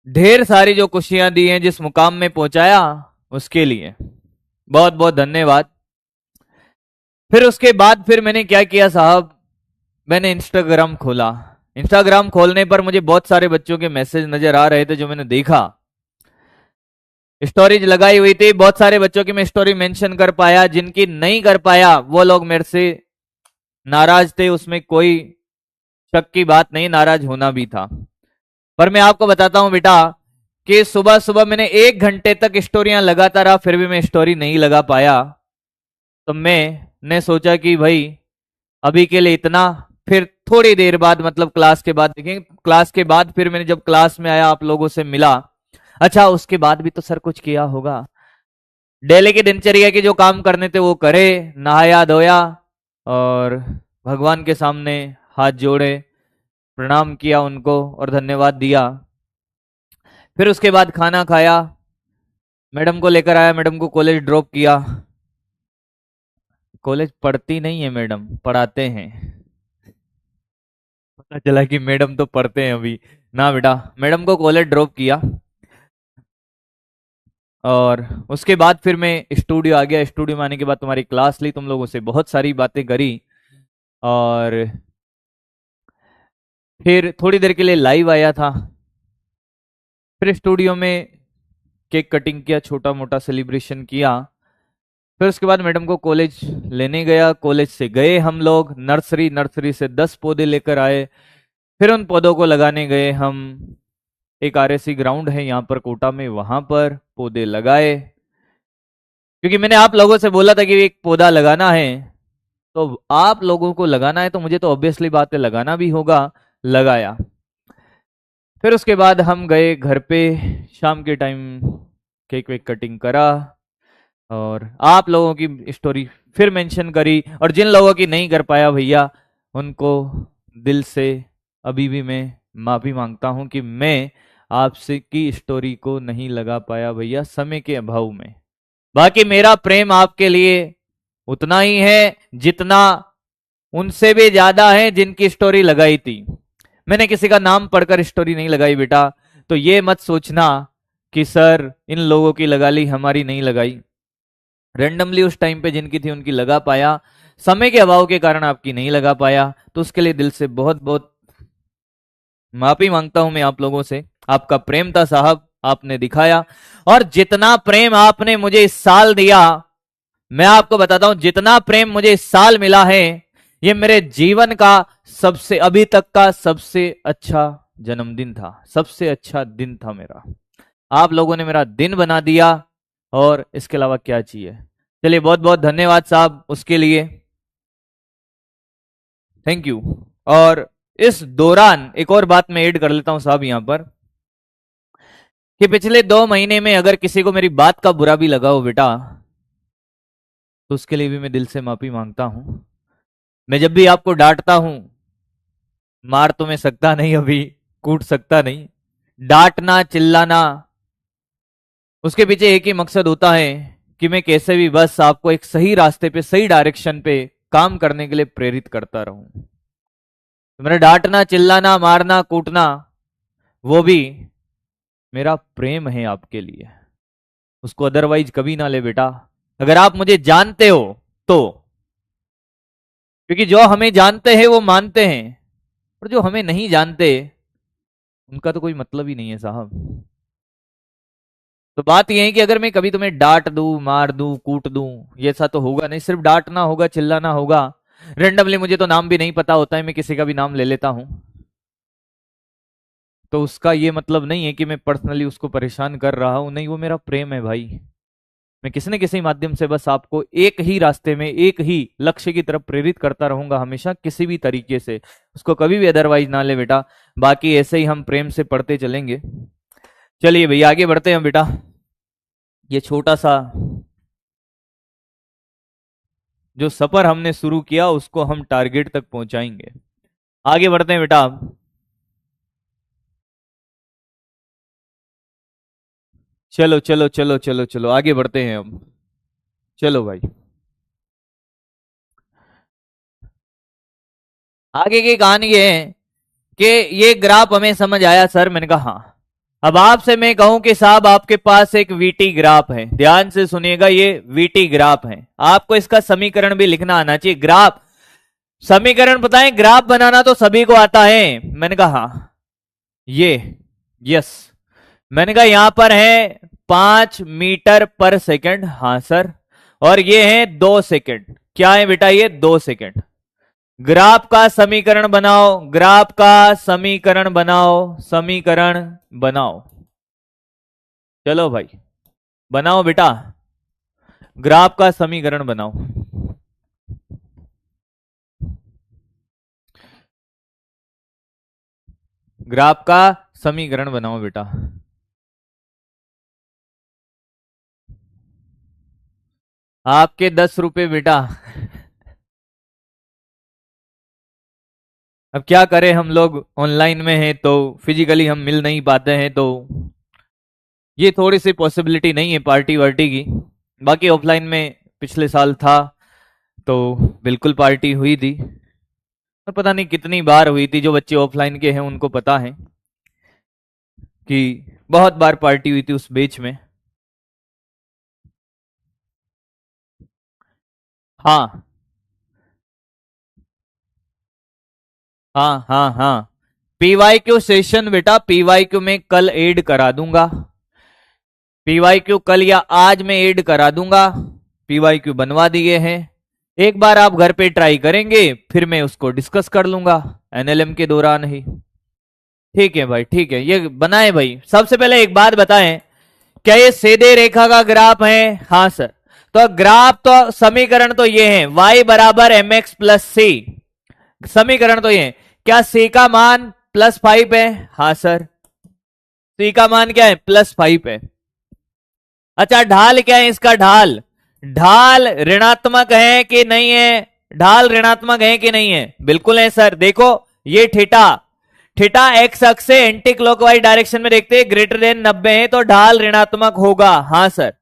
ढेर सारी जो खुशियां दी हैं, जिस मुकाम में पहुंचाया, उसके लिए बहुत बहुत धन्यवाद। फिर उसके बाद फिर मैंने क्या किया साहब, मैंने इंस्टाग्राम खोला। इंस्टाग्राम खोलने पर मुझे बहुत सारे बच्चों के मैसेज नजर आ रहे थे, जो मैंने देखा। स्टोरीज लगाई हुई थी, बहुत सारे बच्चों की मैं स्टोरी मेंशन कर पाया, जिनकी नहीं कर पाया वो लोग मेरे से नाराज थे। उसमें कोई शक की बात नहीं, नाराज होना भी था। पर मैं आपको बताता हूं बेटा कि सुबह सुबह मैंने 1 घंटे तक स्टोरियां लगाता रहा, फिर भी मैं स्टोरी नहीं लगा पाया। तो मैंने सोचा कि भाई अभी के लिए इतना, फिर थोड़ी देर बाद मतलब क्लास के बाद देखेंगे। क्लास के बाद फिर मैंने जब क्लास में आया, आप लोगों से मिला। अच्छा, उसके बाद भी तो सर कुछ किया होगा। डेली की दिनचर्या के जो काम करने थे वो करे, नहाया धोया और भगवान के सामने हाथ जोड़े, प्रणाम किया उनको और धन्यवाद दिया। फिर उसके बाद खाना खाया, मैडम को लेकर आया, मैडम को कॉलेज ड्रॉप किया। कॉलेज पढ़ती नहीं है मैडम, पढ़ाते हैं। पता चला कि मैडम तो पढ़ते हैं अभी ना बेटा। मैडम को कॉलेज ड्रॉप किया और उसके बाद फिर मैं स्टूडियो आ गया। स्टूडियो में आने के बाद तुम्हारी क्लास ली, तुम लोगों से बहुत सारी बातें करी और फिर थोड़ी देर के लिए लाइव आया था। फिर स्टूडियो में केक कटिंग किया, छोटा मोटा सेलिब्रेशन किया। फिर उसके बाद मैडम को कॉलेज लेने गया। कॉलेज से गए हम लोग, नर्सरी नर्सरी से 10 पौधे लेकर आए। फिर उन पौधों को लगाने गए हम। एक आरएसी ग्राउंड है यहाँ पर कोटा में, वहां पर पौधे लगाए। क्योंकि मैंने आप लोगों से बोला था कि एक पौधा लगाना है, तो आप लोगों को लगाना है तो मुझे तो ऑब्वियसली बात है लगाना भी होगा। लगाया। फिर उसके बाद हम गए घर पे, शाम के टाइम केक वेक कटिंग करा और आप लोगों की स्टोरी फिर मेंशन करी। और जिन लोगों की नहीं कर पाया भैया, उनको दिल से अभी भी मैं माफी मांगता हूं कि मैं आपसे की स्टोरी को नहीं लगा पाया भैया, समय के अभाव में। बाकी मेरा प्रेम आपके लिए उतना ही है जितना उनसे भी ज्यादा है जिनकी स्टोरी लगाई थी। मैंने किसी का नाम पढ़कर स्टोरी नहीं लगाई बेटा, तो ये मत सोचना कि सर इन लोगों की लगा ली, हमारी नहीं लगाई। रेंडमली उस टाइम पे जिनकी थी उनकी लगा पाया, समय के अभाव के कारण आपकी नहीं लगा पाया, तो उसके लिए दिल से बहुत बहुत माफी मांगता हूं मैं आप लोगों से। आपका प्रेम था साहब, आपने दिखाया। और जितना प्रेम आपने मुझे इस साल दिया, मैं आपको बताता हूं, जितना प्रेम मुझे इस साल मिला है, ये मेरे जीवन का सबसे, अभी तक का सबसे अच्छा जन्मदिन था, सबसे अच्छा दिन था मेरा। आप लोगों ने मेरा दिन बना दिया और इसके अलावा क्या चाहिए। चलिए, बहुत बहुत धन्यवाद साहब उसके लिए, थैंक यू। और इस दौरान एक और बात मैं ऐड कर लेता हूं साहब यहां पर, कि पिछले 2 महीने में अगर किसी को मेरी बात का बुरा भी लगा हो बेटा, तो उसके लिए भी मैं दिल से माफी मांगता हूं। मैं जब भी आपको डांटता हूं, मार तो मैं सकता नहीं अभी, कूट सकता नहीं, डांटना चिल्लाना, उसके पीछे एक ही मकसद होता है कि मैं कैसे भी बस आपको एक सही रास्ते पे, सही डायरेक्शन पे काम करने के लिए प्रेरित करता रहूं। तो मेरा डांटना चिल्लाना मारना कूटना, वो भी मेरा प्रेम है आपके लिए, उसको अदरवाइज कभी ना ले बेटा। अगर आप मुझे जानते हो तो, क्योंकि जो हमें जानते हैं वो मानते हैं, और जो हमें नहीं जानते उनका तो कोई मतलब ही नहीं है साहब। तो बात यह है कि अगर मैं कभी तुम्हें डांट दूं, मार दूं, कूट दूं, ये ऐसा तो होगा नहीं, सिर्फ डांटना होगा, चिल्लाना होगा। रेंडमली मुझे तो नाम भी नहीं पता होता है, मैं किसी का भी नाम ले लेता हूं, तो उसका ये मतलब नहीं है कि मैं पर्सनली उसको परेशान कर रहा हूं, नहीं, वो मेरा प्रेम है भाई। मैं किसी न किसी माध्यम से बस आपको एक ही रास्ते में, एक ही लक्ष्य की तरफ प्रेरित करता रहूंगा हमेशा, किसी भी तरीके से, उसको कभी भी अदरवाइज ना ले बेटा। बाकी ऐसे ही हम प्रेम से पढ़ते चलेंगे। चलिए भैया आगे बढ़ते हैं बेटा। ये छोटा सा जो सफर हमने शुरू किया उसको हम टारगेट तक पहुंचाएंगे। आगे बढ़ते हैं बेटा। चलो चलो चलो चलो चलो आगे बढ़ते हैं हम। चलो भाई आगे की कहानी ये है कि ये ग्राफ हमें समझ आया सर। मैंने कहा हाँ। अब आपसे मैं कहूं कि साहब आपके पास एक वीटी ग्राफ है, ध्यान से सुनिएगा, ये वीटी ग्राफ है, आपको इसका समीकरण भी लिखना आना चाहिए। ग्राफ समीकरण पता है, ग्राफ बनाना तो सभी को आता है। मैंने कहा हाँ ये यस। मैंने कहा यहां पर है 5 मीटर पर सेकंड, हाँ सर, और ये है 2 सेकंड। क्या है बेटा ये 2 सेकंड। ग्राफ का समीकरण बनाओ, ग्राफ का समीकरण बनाओ, समीकरण बनाओ। चलो भाई बनाओ बेटा, ग्राफ का समीकरण बनाओ। ग्राफ का समीकरण बनाओ बेटा। आपके 10 रुपए बेटा। अब क्या करें, हम लोग ऑनलाइन में हैं तो फिजिकली हम मिल नहीं पाते हैं, तो ये थोड़ी सी पॉसिबिलिटी नहीं है पार्टी वार्टी की। बाकी ऑफलाइन में पिछले साल था तो बिल्कुल पार्टी हुई थी, और पता नहीं कितनी बार हुई थी। जो बच्चे ऑफलाइन के हैं उनको पता है कि बहुत बार पार्टी हुई थी उस बेच में। हाँ हाँ हाँ हाँ। पीवाईक्यू सेशन बेटा, पीवाईक्यू में कल ऐड करा दूंगा, पीवाईक्यू कल या आज में ऐड करा दूंगा। पीवाईक्यू बनवा दिए हैं, एक बार आप घर पे ट्राई करेंगे फिर मैं उसको डिस्कस कर लूंगा एनएलएम के दौरान ही। ठीक है भाई, ठीक है, ये बनाए भाई। सबसे पहले एक बात बताएं, क्या ये सीधे रेखा का ग्राफ है? हाँ सर। तो ग्राफ तो समीकरण तो ये है, y बराबर एम एक्स प्लस सी। समीकरण तो ये है। क्या c का मान +5 है? हाँ सर। c का मान क्या है? +5 है। अच्छा ढाल क्या है इसका? ढाल, ढाल ऋणात्मक है कि नहीं है? ढाल ऋणात्मक है कि नहीं है? बिल्कुल है सर। देखो ये थीटा, थीटा एक्स अक्ष से एंटी क्लॉकवाइज डायरेक्शन में देखते हैं, ग्रेटर देन 90 है तो ढाल ऋणात्मक होगा। हाँ सर।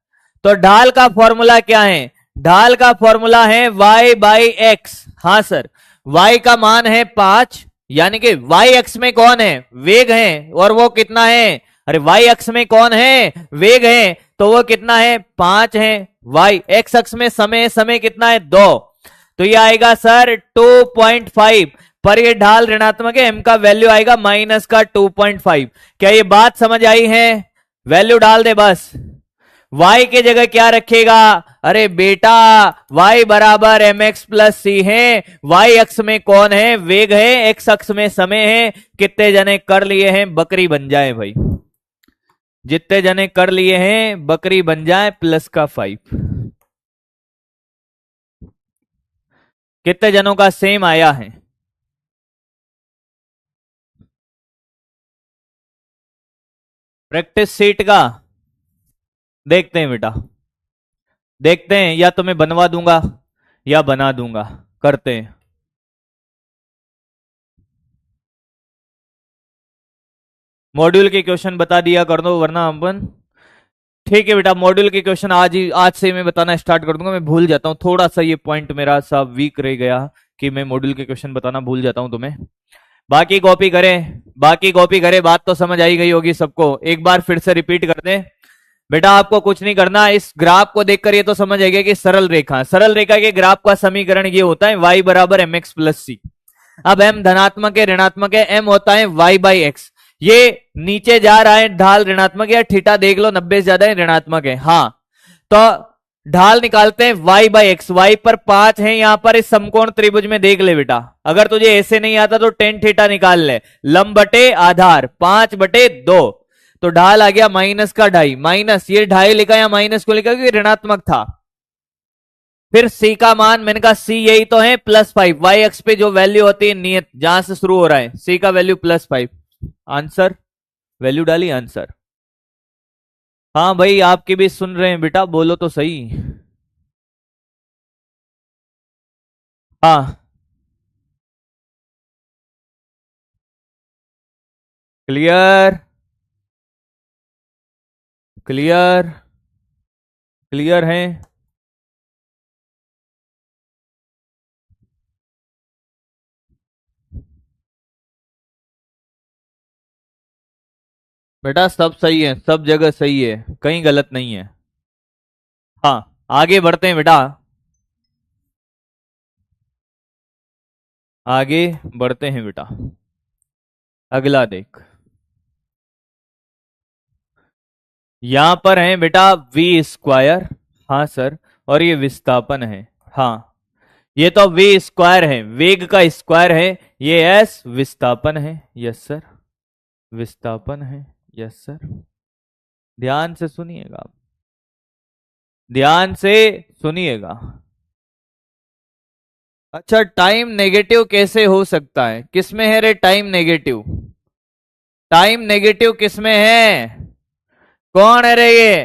तो ढाल का फॉर्मूला क्या है? ढाल का फॉर्मूला है y/x। हाँ सर। y का मान है 5, यानी कि y अक्ष में कौन है? वेग है, और वो कितना है? अरे y अक्ष में कौन है? वेग है, तो वो कितना है? 5 है। y x अक्ष में समय, समय कितना है? 2, तो ये आएगा सर 2.5। पर ये ढाल ऋणात्मक है, m का वैल्यू आएगा माइनस का 2.5। क्या ये बात समझ आई है? वैल्यू डाल दे बस। y के जगह क्या रखेगा? अरे बेटा y बराबर एम एक्स प्लस सी है, y अक्ष में कौन है? वेग है, x अक्ष में समय है। कितने जने कर लिए हैं? बकरी बन जाए भाई, जितने जने कर लिए हैं बकरी बन जाए, +5। कितने जनों का सेम आया है? प्रैक्टिस सीट का देखते हैं बेटा, देखते हैं, या तो मैं बनवा दूंगा या बना दूंगा, करते हैं। मॉड्यूल के क्वेश्चन बता दिया कर दो वरना अपन। ठीक है बेटा, मॉड्यूल के क्वेश्चन आज ही, आज से मैं बताना स्टार्ट कर दूंगा। मैं भूल जाता हूँ थोड़ा सा, ये पॉइंट मेरा सा वीक रह गया कि मैं मॉड्यूल के क्वेश्चन बताना भूल जाता हूं तुम्हें। बाकी कॉपी करें, बाकी कॉपी करें। बात तो समझ आई गई होगी सबको, एक बार फिर से रिपीट कर दें। बेटा आपको कुछ नहीं करना, इस ग्राफ को देखकर ये तो समझ आएगा कि सरल रेखा, सरल रेखा के ग्राफ का समीकरण ये होता है y बराबर एम एक्स प्लस सी। अब m धनात्मक है ऋणात्मक है, m होता है y/x। ये नीचे जा रहा है, ढाल ऋणात्मक है, थीटा देख लो 90 से ज्यादा है, ऋणात्मक है। हाँ तो ढाल निकालते हैं y/x। y पर 5 है, यहां पर इस समकोण त्रिभुज में देख ले बेटा, अगर तुझे ऐसे नहीं आता तो टेन थीटा निकाल ले। लंब बटे आधार 5/2, तो ढाल आ गया -2.5। माइनस ये 2.5 लिखा या माइनस को लिखा क्योंकि ऋणात्मक था। फिर c का मान, मैंने कहा c यही तो है +5। y अक्ष पे जो वैल्यू होती है नियत, जहां से शुरू हो रहा है, c का वैल्यू +5। आंसर, वैल्यू डाली, आंसर। हाँ भाई, आपकी भी सुन रहे हैं बेटा, बोलो तो सही। हाँ, क्लियर, क्लियर, क्लियर है। बेटा सब सही है, सब जगह सही है, कहीं गलत नहीं है। हाँ, आगे बढ़ते हैं बेटा, आगे बढ़ते हैं बेटा। अगला देख, यहां पर है बेटा वी स्क्वायर। हाँ सर, और ये विस्थापन है। हाँ, ये तो वी स्क्वायर है, वेग का स्क्वायर है। ये एस विस्थापन है। यस सर, विस्थापन है। यस सर, ध्यान से सुनिएगा, ध्यान से सुनिएगा। अच्छा, टाइम नेगेटिव कैसे हो सकता है? किसमें है रे टाइम नेगेटिव? टाइम नेगेटिव किसमें है? कौन है रे ये?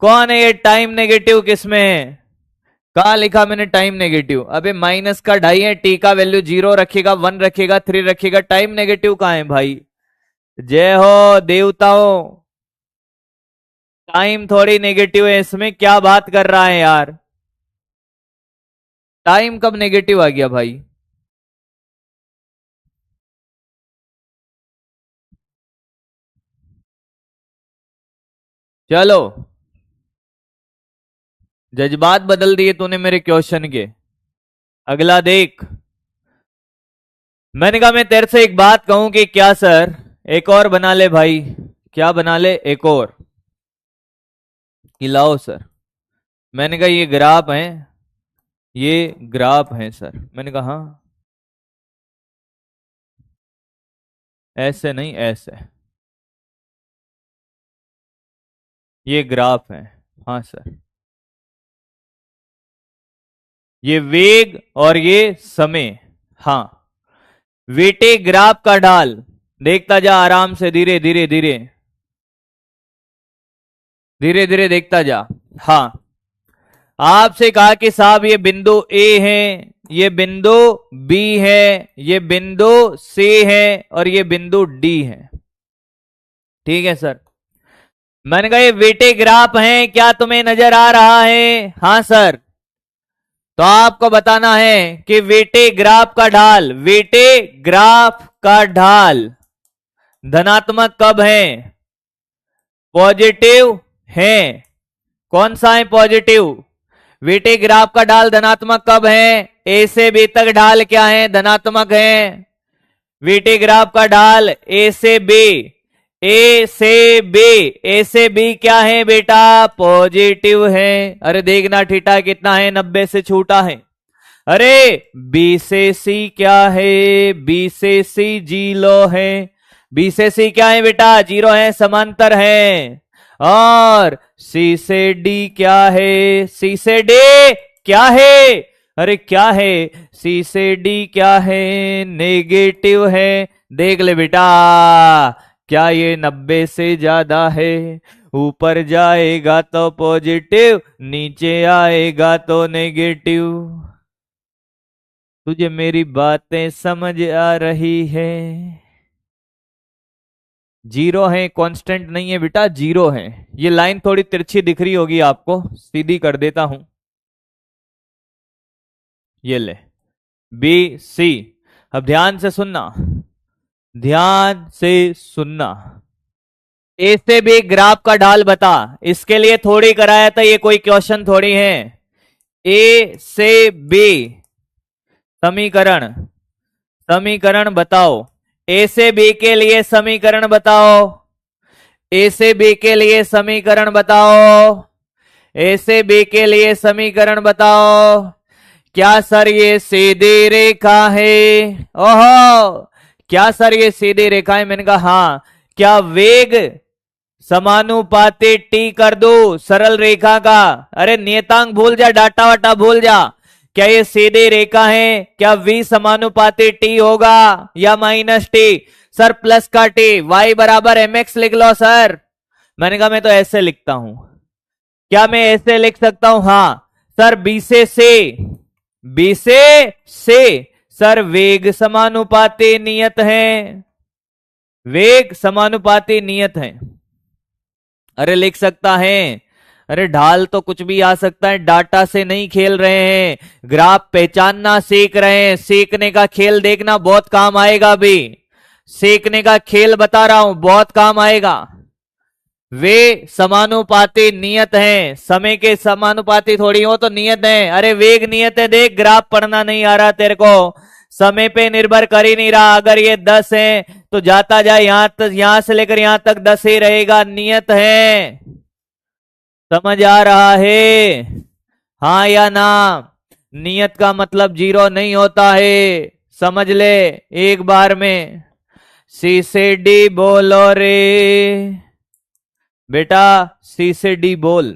कौन है ये टाइम नेगेटिव किसमें है? कहा लिखा मैंने टाइम नेगेटिव? अबे माइनस का ढाई है, टी का वैल्यू 0 रखेगा, 1 रखेगा, 3 रखेगा, टाइम नेगेटिव कहां है भाई? जय हो देवताओं, टाइम थोड़ी नेगेटिव है इसमें, क्या बात कर रहा है यार? टाइम कब नेगेटिव आ गया भाई? चलो, जज्बात बदल दिए तूने मेरे क्वेश्चन के। अगला देख, मैंने कहा मैं तेरे से एक बात कहूं कि क्या सर, एक और बना ले भाई। क्या बना ले? एक और खिलाओ सर। मैंने कहा ये ग्राफ है, ये ग्राफ है सर। मैंने कहा हाँ, ऐसे नहीं, ऐसे, ये ग्राफ है। हाँ सर, ये वेग और ये समय। हाँ, वेटे ग्राफ का ढाल, देखता जा आराम से, धीरे धीरे धीरे धीरे धीरे देखता जा। हाँ, आपसे कहा कि साहब ये बिंदु ए है, ये बिंदु बी है, ये बिंदु सी है, और ये बिंदु डी है। ठीक है सर, मैंने कहा ये वेटे ग्राफ हैं, क्या तुम्हें नजर आ रहा है? हाँ सर, तो आपको बताना है कि वेटे ग्राफ का ढाल, वेटे ग्राफ का ढाल धनात्मक कब है? पॉजिटिव है। कौन सा है पॉजिटिव? वेटे ग्राफ का ढाल धनात्मक कब है? ए से बी तक ढाल क्या है? धनात्मक है। वेटे ग्राफ का ढाल ए से बी, ए से बी, ए से बी क्या है बेटा? पॉजिटिव है। अरे देखना थीटा कितना है, 90 से छूटा है। अरे बी से सी क्या है? बी से सी 0 है। बी से सी क्या है बेटा? 0 है, समांतर है। और सी से डी क्या है? सी से डी क्या है? अरे क्या है? सी से डी क्या है? नेगेटिव है। देख ले बेटा, क्या ये 90 से ज्यादा है? ऊपर जाएगा तो पॉजिटिव, नीचे आएगा तो नेगेटिव। तुझे मेरी बातें समझ आ रही है? 0 है, कांस्टेंट नहीं है बेटा, 0 है। ये लाइन थोड़ी तिरछी दिख रही होगी आपको, सीधी कर देता हूं। ये ले, बी सी। अब ध्यान से सुनना, ध्यान से सुनना। ए से बी ग्राफ का ढाल बता, इसके लिए थोड़ी कराया था, ये कोई क्वेश्चन थोड़ी है। ए से बी समीकरण, समीकरण बताओ। ए से बी के लिए समीकरण बताओ। ए से बी के लिए समीकरण बताओ। ए से बी के लिए समीकरण बताओ। क्या सर ये सीधी रेखा है? ओहो, क्या सर ये सीधी रेखा है? मैंने कहा हाँ। क्या वेग समानुपाती टी कर दो सरल रेखा का? अरे नियतांक भूल जा, डाटा वाटा भूल जा। क्या ये सीधी रेखा है? क्या v समानुपाती t होगा या माइनस टी? सर प्लस का t, y बराबर mx लिख लो सर। मैंने कहा मैं तो ऐसे लिखता हूं। क्या मैं ऐसे लिख सकता हूं? हाँ सर। बी से सर वेग समानुपाती नियत है, वेग समानुपाती नियत है। अरे लिख सकता है। अरे ढाल तो कुछ भी आ सकता है, डाटा से नहीं खेल रहे हैं, ग्राफ पहचानना सीख रहे हैं। सीखने का खेल देखना, बहुत काम आएगा। अभी सीखने का खेल बता रहा हूं, बहुत काम आएगा। वे समानुपाती नियत हैं, समय के समानुपाती थोड़ी हो तो नियत है। अरे वेग नियत है, देख ग्राफ पढ़ना नहीं आ रहा तेरे को, समय पे निर्भर कर ही नहीं रहा। अगर ये 10 है तो जाता जाए यहां तक, यहां से लेकर यहां तक 10 ही रहेगा, नियत है। समझ आ रहा है? हाँ या ना? नियत का मतलब जीरो नहीं होता है, समझ ले एक बार में। सी से डी बोलो रे बेटा, सी से डी बोल।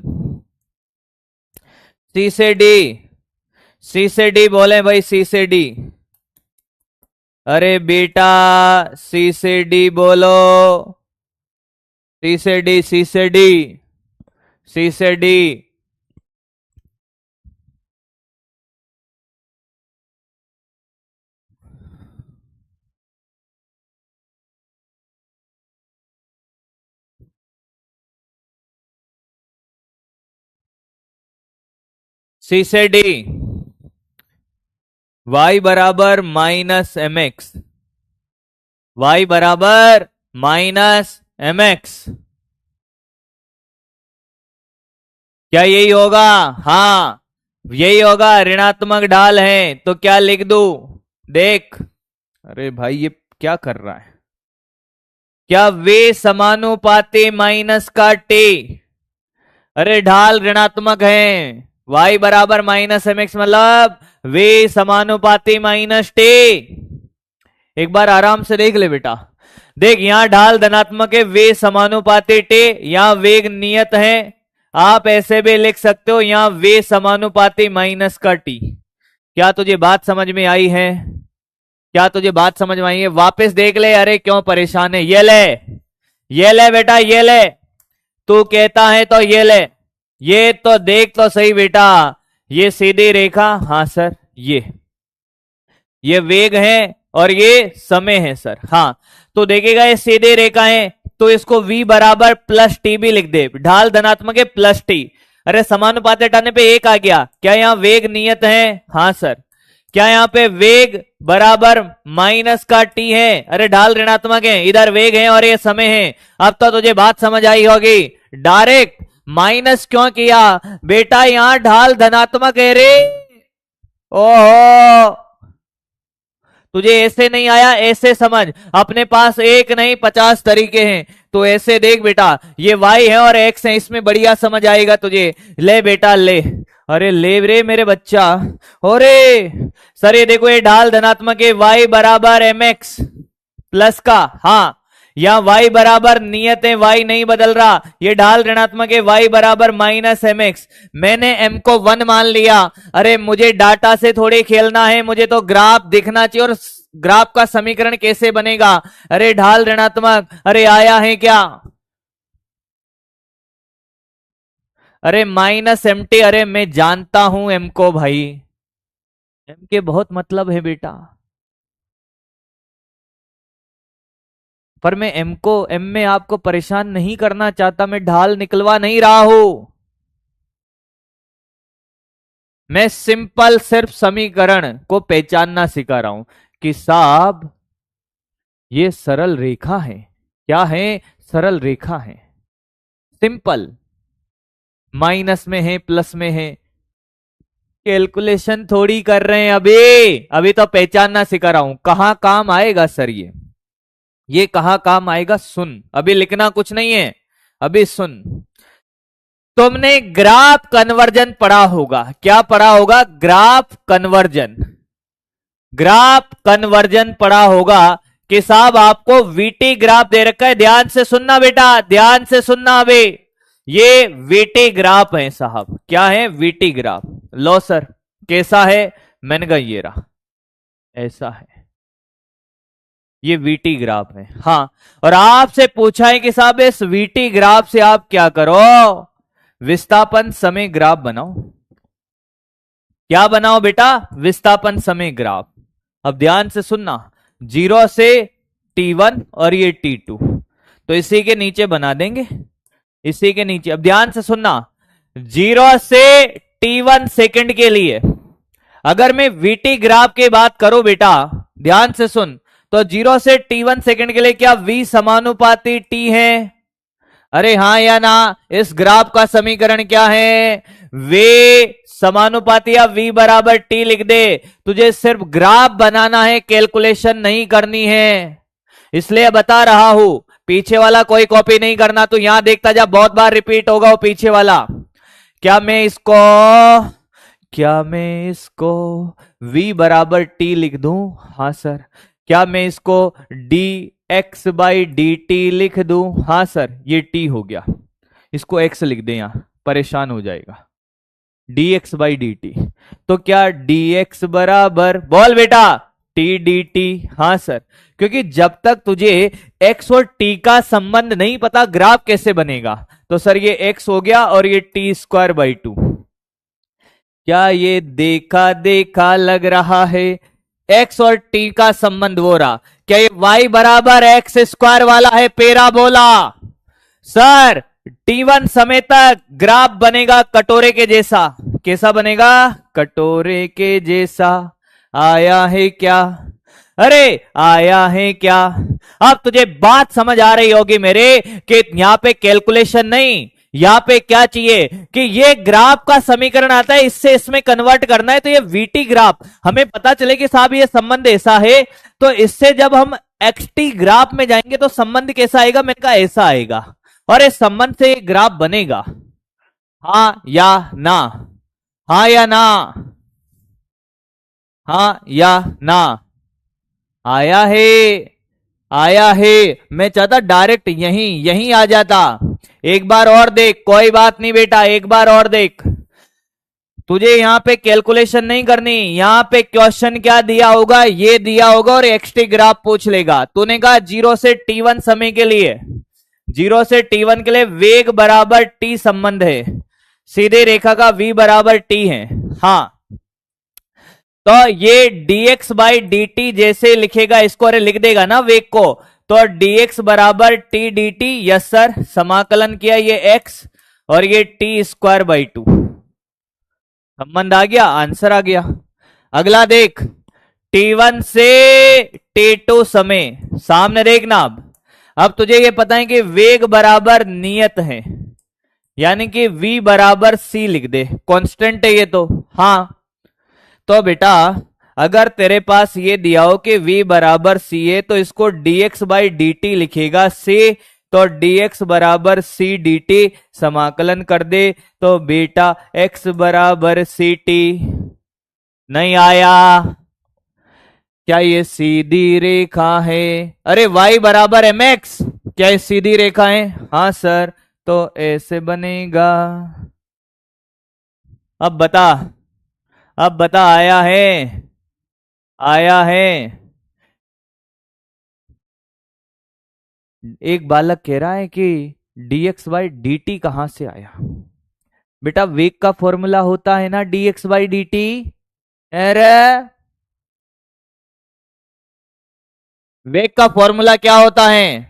सी से डी, सी से डी बोले भाई, सी से डी। अरे बेटा सी से डी बोलो, सी से डी, सी से डी, सी से डी। सी से डी, y बराबर माइनस एम एक्स, वाई बराबर माइनस एम एक्स। क्या यही होगा? हाँ यही होगा। ऋणात्मक ढाल है तो क्या लिख दू? देख, अरे भाई ये क्या कर रहा है? क्या वे समानुपाती माइनस का टी? अरे ढाल ऋणात्मक है, y बराबर माइनस एम एक्स, मतलब वे समानुपाती माइनस टी। एक बार आराम से देख ले बेटा, देख यहां ढाल धनात्मक है, वे समानुपाती टी, यहां वेग नियत है। आप ऐसे भी लिख सकते हो, यहां वे समानुपाती माइनस का टी। क्या तुझे बात समझ में आई है? क्या तुझे बात समझ में आई है? वापस देख ले। अरे क्यों परेशान है? ये ले, ये ले बेटा, ये ले। तू कहता है तो ये ले, ये तो देख तो सही बेटा। ये सीधी रेखा, हाँ सर, ये वेग है और ये समय है सर। हाँ तो देखेगा ये सीधी रेखा है, तो इसको v बराबर प्लस टी भी लिख दे। ढाल धनात्मक है, प्लस टी। अरे समानुपाती हटाने पे एक आ गया। क्या यहाँ वेग नियत है? हाँ सर। क्या यहाँ पे वेग बराबर माइनस का टी है? अरे ढाल ऋणात्मक है, इधर वेग है और ये समय है। अब तो तुझे बात समझ आई होगी। डायरेक्ट माइनस क्यों किया बेटा? यहां ढाल धनात्मक है रे। ओहो, तुझे ऐसे नहीं आया? ऐसे समझ, अपने पास एक नहीं 50 तरीके हैं। तो ऐसे देख बेटा, ये y है और x है, इसमें बढ़िया समझ आएगा तुझे। ले बेटा ले। अरे ले रे मेरे बच्चा। अरे सर ये देखो, ये ढाल धनात्मक है, y बराबर एम एक्स प्लस का। हाँ यहां y बराबर नियत है, y नहीं बदल रहा। ये ढाल ऋणात्मक है, y बराबर माइनस एम एक्स। मैंने m को 1 मान लिया। अरे मुझे डाटा से थोड़े खेलना है, मुझे तो ग्राफ दिखना चाहिए। और ग्राफ का समीकरण कैसे बनेगा? अरे ढाल ऋणात्मक, अरे आया है क्या? अरे माइनस एम टी। अरे मैं जानता हूं m को भाई, m के बहुत मतलब है बेटा। पर मैं एम में आपको परेशान नहीं करना चाहता, मैं ढाल निकलवा नहीं रहा हूं। मैं सिंपल सिर्फ समीकरण को पहचानना सिखा रहा हूं कि साहब ये सरल रेखा है। क्या है? सरल रेखा है, सिंपल। माइनस में है, प्लस में है, कैलकुलेशन थोड़ी कर रहे हैं अभी। अभी तो पहचानना सिखा रहा हूं। कहां काम आएगा सर ये कहां काम आएगा? सुन, अभी लिखना कुछ नहीं है, अभी सुन। तुमने ग्राफ कन्वर्जन पढ़ा होगा। क्या पढ़ा होगा? Graph conversion. ग्राफ कन्वर्जन पढ़ा होगा कि साहब आपको वीटी ग्राफ दे रखा है। ध्यान से सुनना बेटा, ध्यान से सुनना। अभी ये वीटी ग्राफ है साहब। क्या है? VT graph. लो सर कैसा है? मैंने कहा ये रहा, ऐसा है। ये वीटी ग्राफ है। हाँ, और आपसे पूछा है कि साहब इस वीटी ग्राफ से आप क्या करो, विस्थापन समय ग्राफ बनाओ। क्या बनाओ बेटा, विस्थापन समय ग्राफ। अब ध्यान से सुनना, 0 से T1 और ये T2, तो इसी के नीचे बना देंगे, इसी के नीचे। अब ध्यान से सुनना, 0 से T1 सेकंड के लिए अगर मैं वीटी ग्राफ की बात करूं बेटा, ध्यान से सुन, तो 0 से T1 सेकंड के लिए क्या V समानुपाती T है? अरे हाँ या ना? इस ग्राफ का समीकरण क्या है? वे समानुपाती या V बराबर T लिख दे। तुझे सिर्फ ग्राफ बनाना है, कैलकुलेशन नहीं करनी है, इसलिए बता रहा हूं। पीछे वाला कोई कॉपी नहीं करना, तो यहां देखता जा, बहुत बार रिपीट होगा वो पीछे वाला। क्या मैं इसको V बराबर T लिख दूं? हाँ सर। क्या मैं इसको dx/dt लिख दूं? हाँ सर। ये T हो गया, इसको x लिख दें, यहां परेशान हो जाएगा। dx/dt, तो क्या dx बराबर, बोल बेटा, t dt। हाँ सर, क्योंकि जब तक तुझे x और t का संबंध नहीं पता ग्राफ कैसे बनेगा। तो सर ये x हो गया और ये t²/2। क्या ये देखा देखा लग रहा है? x और t का संबंध वो रहा। क्या ये y बराबर x² वाला है पैराबोला? सर T1 समय तक ग्राफ बनेगा कटोरे के जैसा। कैसा बनेगा? कटोरे के जैसा। आया है क्या? अरे आया है क्या? अब तुझे बात समझ आ रही होगी मेरे, कि यहां पे कैलकुलेशन नहीं, यहां पे क्या चाहिए कि ये ग्राफ का समीकरण आता है, इससे इसमें कन्वर्ट करना है। तो ये वीटी ग्राफ हमें पता चले कि साहब ये संबंध ऐसा है, तो इससे जब हम एक्सटी ग्राफ में जाएंगे तो संबंध कैसा आएगा? मैंने कहा ऐसा आएगा, और इस संबंध से ग्राफ बनेगा। हाँ या ना? हाँ या ना? हाँ या ना? आया है, आया है। मैं चाहता डायरेक्ट यहीं यहीं आ जाता। एक बार और देख, कोई बात नहीं बेटा, एक बार और देख। तुझे यहां पे कैलकुलेशन नहीं करनी, यहां पे क्वेश्चन क्या दिया होगा? ये दिया होगा और एक्सटी ग्राफ पूछ लेगा। तूने कहा 0 से T1 समय के लिए, 0 से T1 के लिए वेग बराबर T संबंध है, सीधे रेखा का V बराबर T है। हाँ, तो ये dx/dt जैसे लिखेगा, इसको अरे लिख देगा ना वेग को, तो dx बराबर t dt। यस सर, समाकलन किया ये x और ये t²/2, संबंध आ गया, आंसर आ गया। अगला देख, T1 से T2 समय, सामने देखना। अब तुझे ये पता है कि वेग बराबर नियत है, यानी कि v बराबर c लिख दे, कांस्टेंट है ये तो। हाँ, तो बेटा अगर तेरे पास ये दिया हो कि v बराबर c है, तो इसको dx/dt लिखेगा c, तो dx बराबर c dt समाकलन कर दे, तो बेटा x बराबर ct। नहीं आया? क्या ये सीधी रेखा है? अरे y बराबर mx, क्या ये सीधी रेखा है? हाँ सर, तो ऐसे बनेगा। अब बता, अब बता, आया है? आया है? एक बालक कह रहा है कि dx/dt कहां से आया? बेटा वेग का फॉर्मूला होता है ना dx/dt। अरे वेग का फॉर्मूला क्या होता है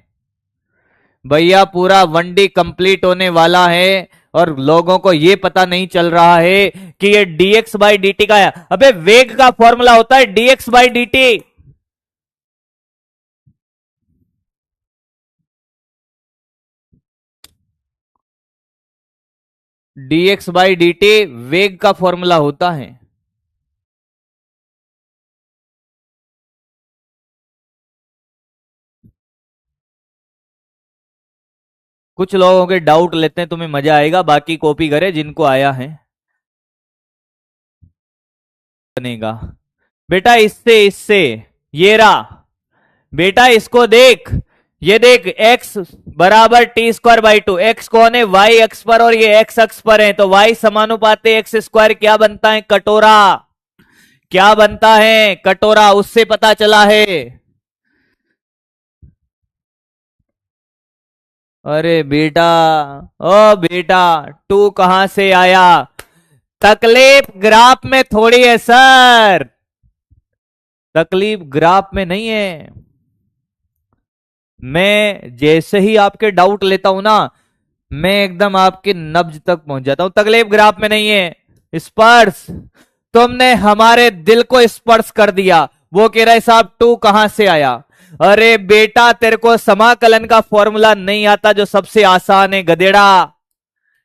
भैया? पूरा 1D कंप्लीट होने वाला है और लोगों को ये पता नहीं चल रहा है कि ये dx/dt का है। अबे वेग का फॉर्मूला होता है dx/dt। dx/dt वेग का फॉर्मूला होता है। कुछ लोगों के डाउट लेते हैं, तुम्हें मजा आएगा, बाकी कॉपी करे जिनको आया है। बनेगा बेटा इससे, इससे ये रहा बेटा, इसको देख, ये देख x बराबर t²/2। x कौन है? y अक्ष पर, और ये x अक्ष पर है, तो y समानुपाती x² क्या बनता है? कटोरा। क्या बनता है? कटोरा। उससे पता चला है अरे बेटा, ओ बेटा, टू कहां से आया? तकलीफ ग्राफ में थोड़ी है सर, तकलीफ ग्राफ में नहीं है। मैं जैसे ही आपके डाउट लेता हूं ना, मैं एकदम आपके नब्ज तक पहुंच जाता हूं। तकलीफ ग्राफ में नहीं है। स्पर्श, तुमने हमारे दिल को स्पर्श कर दिया। वो कह रहा है साहब टू कहां से आया? अरे बेटा, तेरे को समाकलन का फॉर्मूला नहीं आता जो सबसे आसान है गधेड़ा।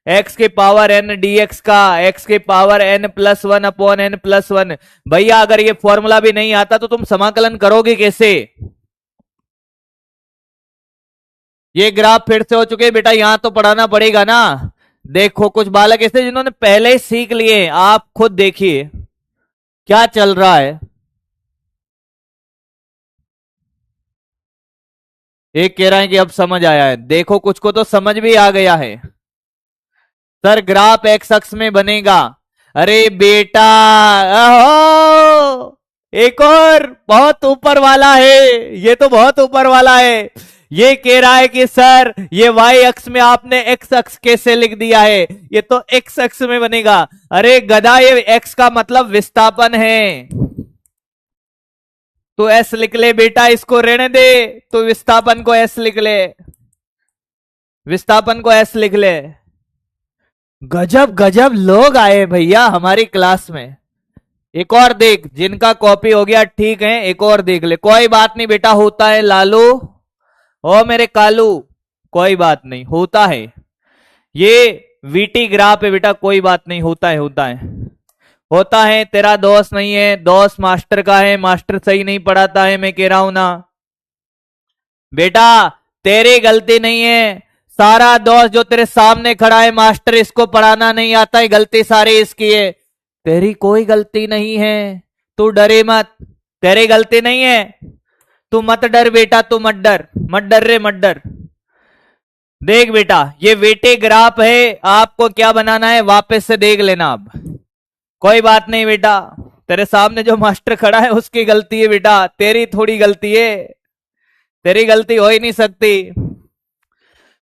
एक्स की पावर एन डीएक्स का, एक्स की power n plus one upon n plus one. भैया अगर ये फॉर्मूला भी नहीं आता तो तुम समाकलन करोगे कैसे? ये ग्राफ फिर से हो चुके बेटा, यहां तो पढ़ाना पड़ेगा ना। देखो कुछ बालक ऐसे जिन्होंने पहले ही सीख लिए, आप खुद देखिए क्या चल रहा है। एक कह रहा है कि अब समझ आया है, देखो कुछ को तो समझ भी आ गया है। सर ग्राफ एक्स अक्ष में बनेगा। अरे बेटा, अहो, एक और बहुत ऊपर वाला है, ये तो बहुत ऊपर वाला है। ये कह रहा है कि सर ये वाई अक्ष में आपने एक्स अक्ष कैसे लिख दिया है? ये तो एक्स अक्ष में बनेगा। अरे गधा, ये एक्स का मतलब विस्थापन है। तो एस लिख ले बेटा, इसको रहने दे। तो विस्थापन को एस लिख ले, विस्थापन को एस लिख ले। गजब गजब लोग आए भैया हमारी क्लास में। एक और देख, जिनका कॉपी हो गया ठीक है, एक और देख ले। कोई बात नहीं बेटा, होता है लालू ओ मेरे कालू, कोई बात नहीं, होता है। ये वीटी ग्राफ है बेटा, कोई बात नहीं, होता है होता है होता है। तेरा दोस्त नहीं है, दोस्त मास्टर का है, मास्टर सही नहीं पढ़ाता है, मैं कह रहा हूं ना बेटा। तेरी गलती नहीं है, सारा दोस्त जो तेरे सामने खड़ा है, मास्टर इसको पढ़ाना नहीं आता है, गलती सारी इसकी है। तेरी कोई गलती नहीं है, तू डरे मत, तेरी गलती नहीं है। तू मत डर बेटा, तू मत डर, मत डर रे मत डर। देख बेटा, ये वेटे ग्राफ है, आपको क्या बनाना है वापस से देख लेना। अब कोई बात नहीं बेटा, तेरे सामने जो मास्टर खड़ा है उसकी गलती है बेटा, तेरी थोड़ी गलती है। तेरी गलती हो ही नहीं सकती।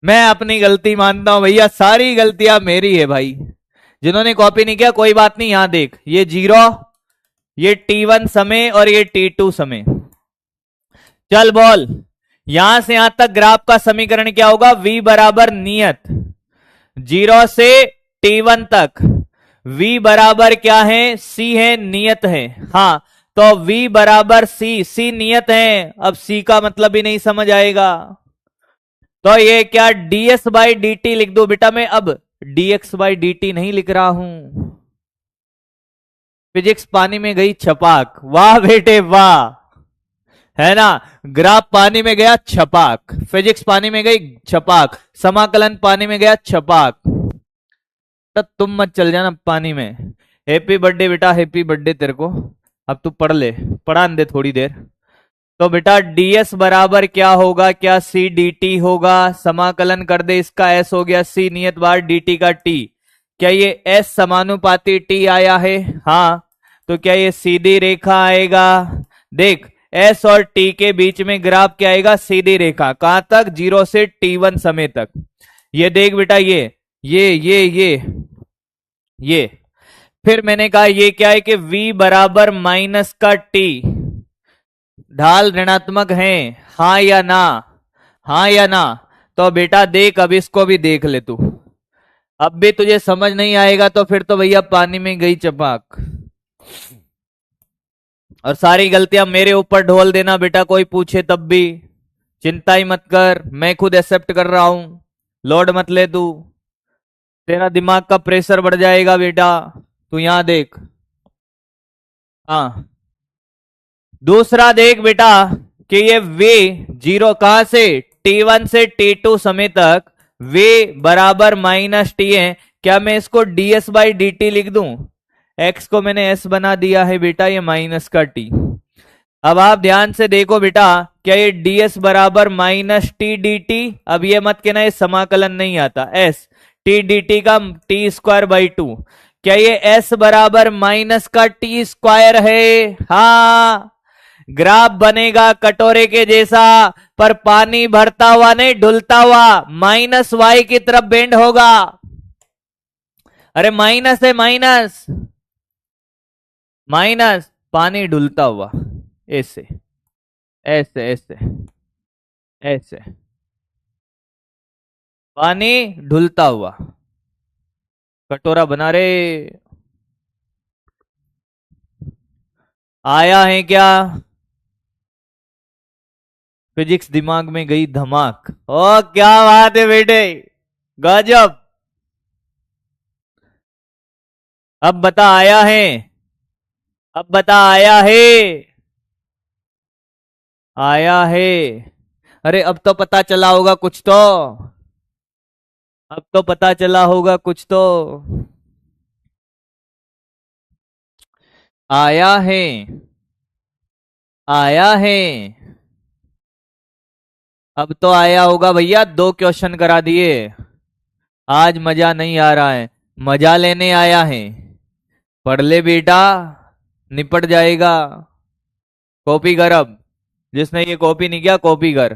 मैं अपनी गलती मानता हूं भैया, सारी गलतियां मेरी है भाई। जिन्होंने कॉपी नहीं किया कोई बात नहीं, यहां देख, ये जीरो, ये T1 समय और ये T2 समय। चल बोल, यहां से यहां तक ग्राफ का समीकरण क्या होगा? V बराबर नियत, जीरो से T1 तक। V बराबर क्या है? C है, नियत है। हाँ, तो V बराबर C नियत है। अब C का मतलब ही नहीं समझ आएगा, तो ये क्या ds बाई डी टी लिख दो बेटा। मैं अब dx बाई डी टी नहीं लिख रहा हूं। फिजिक्स पानी में गई छपाक, वाह बेटे वाह, है ना। ग्राफ पानी में गया छपाक, फिजिक्स पानी में गई छपाक, समाकलन पानी में गया छपाक। तो तुम मत चल जाना पानी में। हैप्पी बर्थडे बेटा, हैप्पी बर्थडे तेरे को। अब तू पढ़ ले, पढ़ान दे थोड़ी देर। तो बेटा ds बराबर क्या होगा? क्या c dt होगा? समाकलन कर दे, इसका s हो गया c नियत बार dt का t। क्या ये s समानुपाती t आया है? हाँ, तो क्या ये सीधी रेखा आएगा? देख, s और t के बीच में ग्राफ क्या आएगा? सीधी रेखा। कहां तक? 0 से T1 समय तक। ये देख बेटा, ये फिर मैंने कहा ये क्या है कि v बराबर माइनस का t, ढाल ऋणात्मक है, हाँ या ना? हाँ या ना? तो बेटा देख, अब इसको भी देख ले तू। अब भी तुझे समझ नहीं आएगा तो फिर तो भैया पानी में गई चपाक। और सारी गलतियां मेरे ऊपर ढोल देना बेटा, कोई पूछे तब भी। चिंता ही मत कर, मैं खुद एक्सेप्ट कर रहा हूं, लोड मत ले तू। तेरा दिमाग का प्रेशर बढ़ जाएगा बेटा। तू यहां देख, हाँ दूसरा देख बेटा कि ये वे जीरो कहां से? T1 से T2 समय तक वे बराबर माइनस टी है। क्या मैं इसको ds बाई डी टी लिख दूं? x को मैंने s बना दिया है बेटा, ये माइनस का t। अब आप ध्यान से देखो बेटा, क्या ये ds बराबर माइनस टी डी टी? अब ये मत कहना ये समाकलन नहीं आता, s टी डी टी का टी स्क्वायर बाई टू। क्या ये s बराबर माइनस का टी स्क्वायर है? हाँ, ग्राफ बनेगा कटोरे के जैसा, पर पानी भरता हुआ नहीं, ढुलता हुआ, माइनस वाई की तरफ बेंड होगा। अरे माइनस है, माइनस माइनस, पानी ढुलता हुआ, ऐसे ऐसे ऐसे ऐसे, पानी ढुलता हुआ, कटोरा बना रे। आया है क्या? फिजिक्स दिमाग में गई धमाक। ओ क्या बात है बेटे, गजब। अब बता आया है, अब बता आया है, आया है। अरे अब तो पता चला होगा कुछ तो, अब तो पता चला होगा कुछ तो। आया है, आया है। अब तो आया होगा भैया, 2 क्वेश्चन करा दिए। आज मजा नहीं आ रहा है, मजा लेने आया है। पढ़ ले बेटा, निपट जाएगा। कॉपी कर अब, जिसने ये कॉपी नहीं किया कॉपी कर।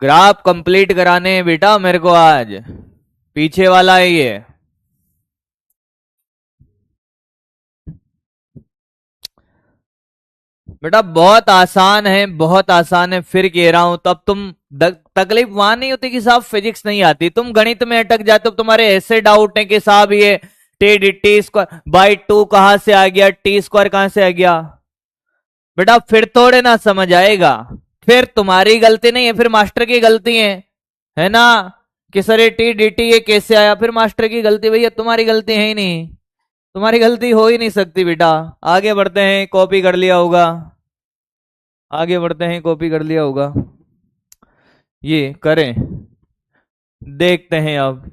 ग्राफ कंप्लीट कराने हैं बेटा मेरे को आज, पीछे वाला है ये। बेटा बहुत आसान है, बहुत आसान है, फिर कह रहा हूं। तब तुम तकलीफ वहां नहीं होती कि साहब फिजिक्स नहीं आती, तुम गणित में अटक जाते हो। तुम्हारे ऐसे डाउट है कि साहब ये टी स्क्वायर बाई 2 कहां से आ गया, टी स्क्वायर कहां से आ गया। बेटा फिर थोड़े ना समझ आएगा, फिर तुम्हारी गलती नहीं है, फिर मास्टर की गलती है ना, कि सर ये टी डी टी ये कैसे आया, फिर मास्टर की गलती। भैया तुम्हारी गलती है ही नहीं, तुम्हारी गलती हो ही नहीं सकती बेटा। आगे बढ़ते हैं, कॉपी कर लिया होगा, आगे बढ़ते हैं, कॉपी कर लिया होगा। ये करें, देखते हैं अब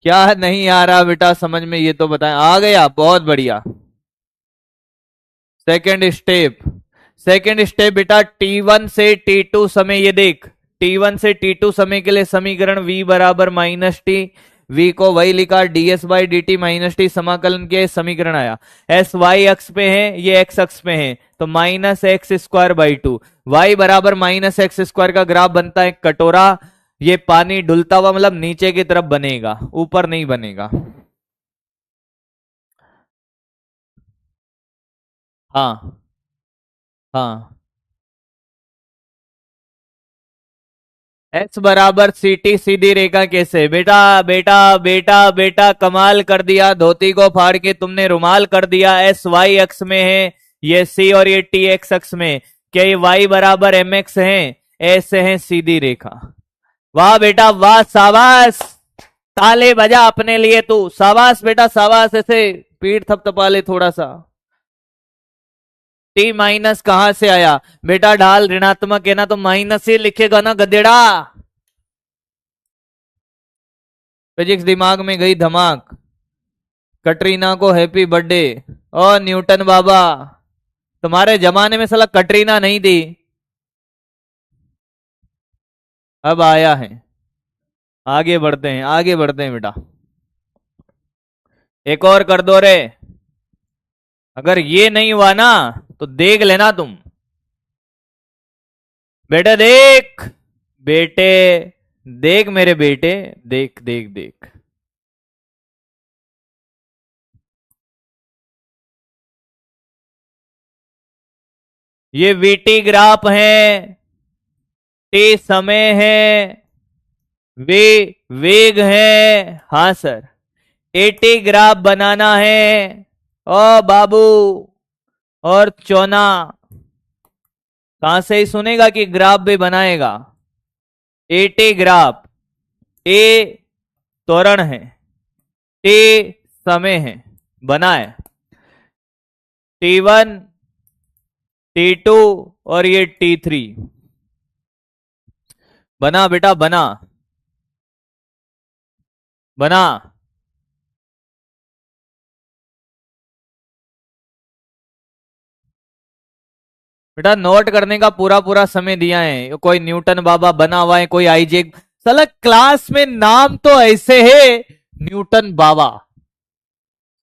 क्या नहीं आ रहा बेटा समझ में, ये तो बताएं। आ गया, बहुत बढ़िया। सेकंड स्टेप, सेकंड स्टेप बेटा, T1 से T2 समय। ये देख, T1 से T2 समय के लिए समीकरण v बराबर माइनस टी, v को वही लिखा ds by D T minus T, समाकलन के समीकरण आया। s y अक्ष पे है, ये x अक्ष पे है, तो minus x square by 2, y बराबर माइनस एक्स स्क्वायर का ग्राफ बनता है कटोरा। ये पानी डुलता हुआ मतलब नीचे की तरफ बनेगा, ऊपर नहीं बनेगा। हाँ हाँ, एच बराबर सी टी, सीधी रेखा कैसे? बेटा बेटा बेटा बेटा कमाल कर दिया, धोती को फाड़ के तुमने रुमाल कर दिया। एस वाई अक्ष में है, ये सी और ये टी एक्स अक्ष में। क्या ये वाई बराबर एम एक्स है? ऐसे है सीधी रेखा। वाह बेटा वाह, शाबाश, ताले बजा अपने लिए तू, शाबाश बेटा शाबाश। ऐसे पीठ थपथपा ले थोड़ा सा। टी माइनस कहां से आया? बेटा ढाल ऋणात्मक है ना, तो माइनस ही लिखेगा ना गधेड़ा। फिजिक्स दिमाग में गई धमाक। कटरीना को हैप्पी बर्थडे। ओ न्यूटन बाबा, तुम्हारे जमाने में साला कटरीना नहीं थी, अब आया है। आगे बढ़ते हैं, आगे बढ़ते हैं बेटा, एक और कर दो रे। अगर ये नहीं हुआ ना तो देख लेना तुम। बेटे देख, बेटे देख, मेरे बेटे देख देख देख। ये वीटी ग्राफ है, टी समय है, वे वेग है। हाँ सर, एटी ग्राफ बनाना है। ओ बाबू, और चौना कहां से ही सुनेगा कि ग्राफ भी बनाएगा। एटी ग्राफ, ए त्वरण है, टी समय है, बनाए T1 T2 और ये T3 बना बेटा, बना बना। बेटा नोट करने का पूरा पूरा समय दिया है। कोई न्यूटन बाबा बना हुआ है, कोई आईजेक। साला क्लास में नाम तो ऐसे है न्यूटन बाबा,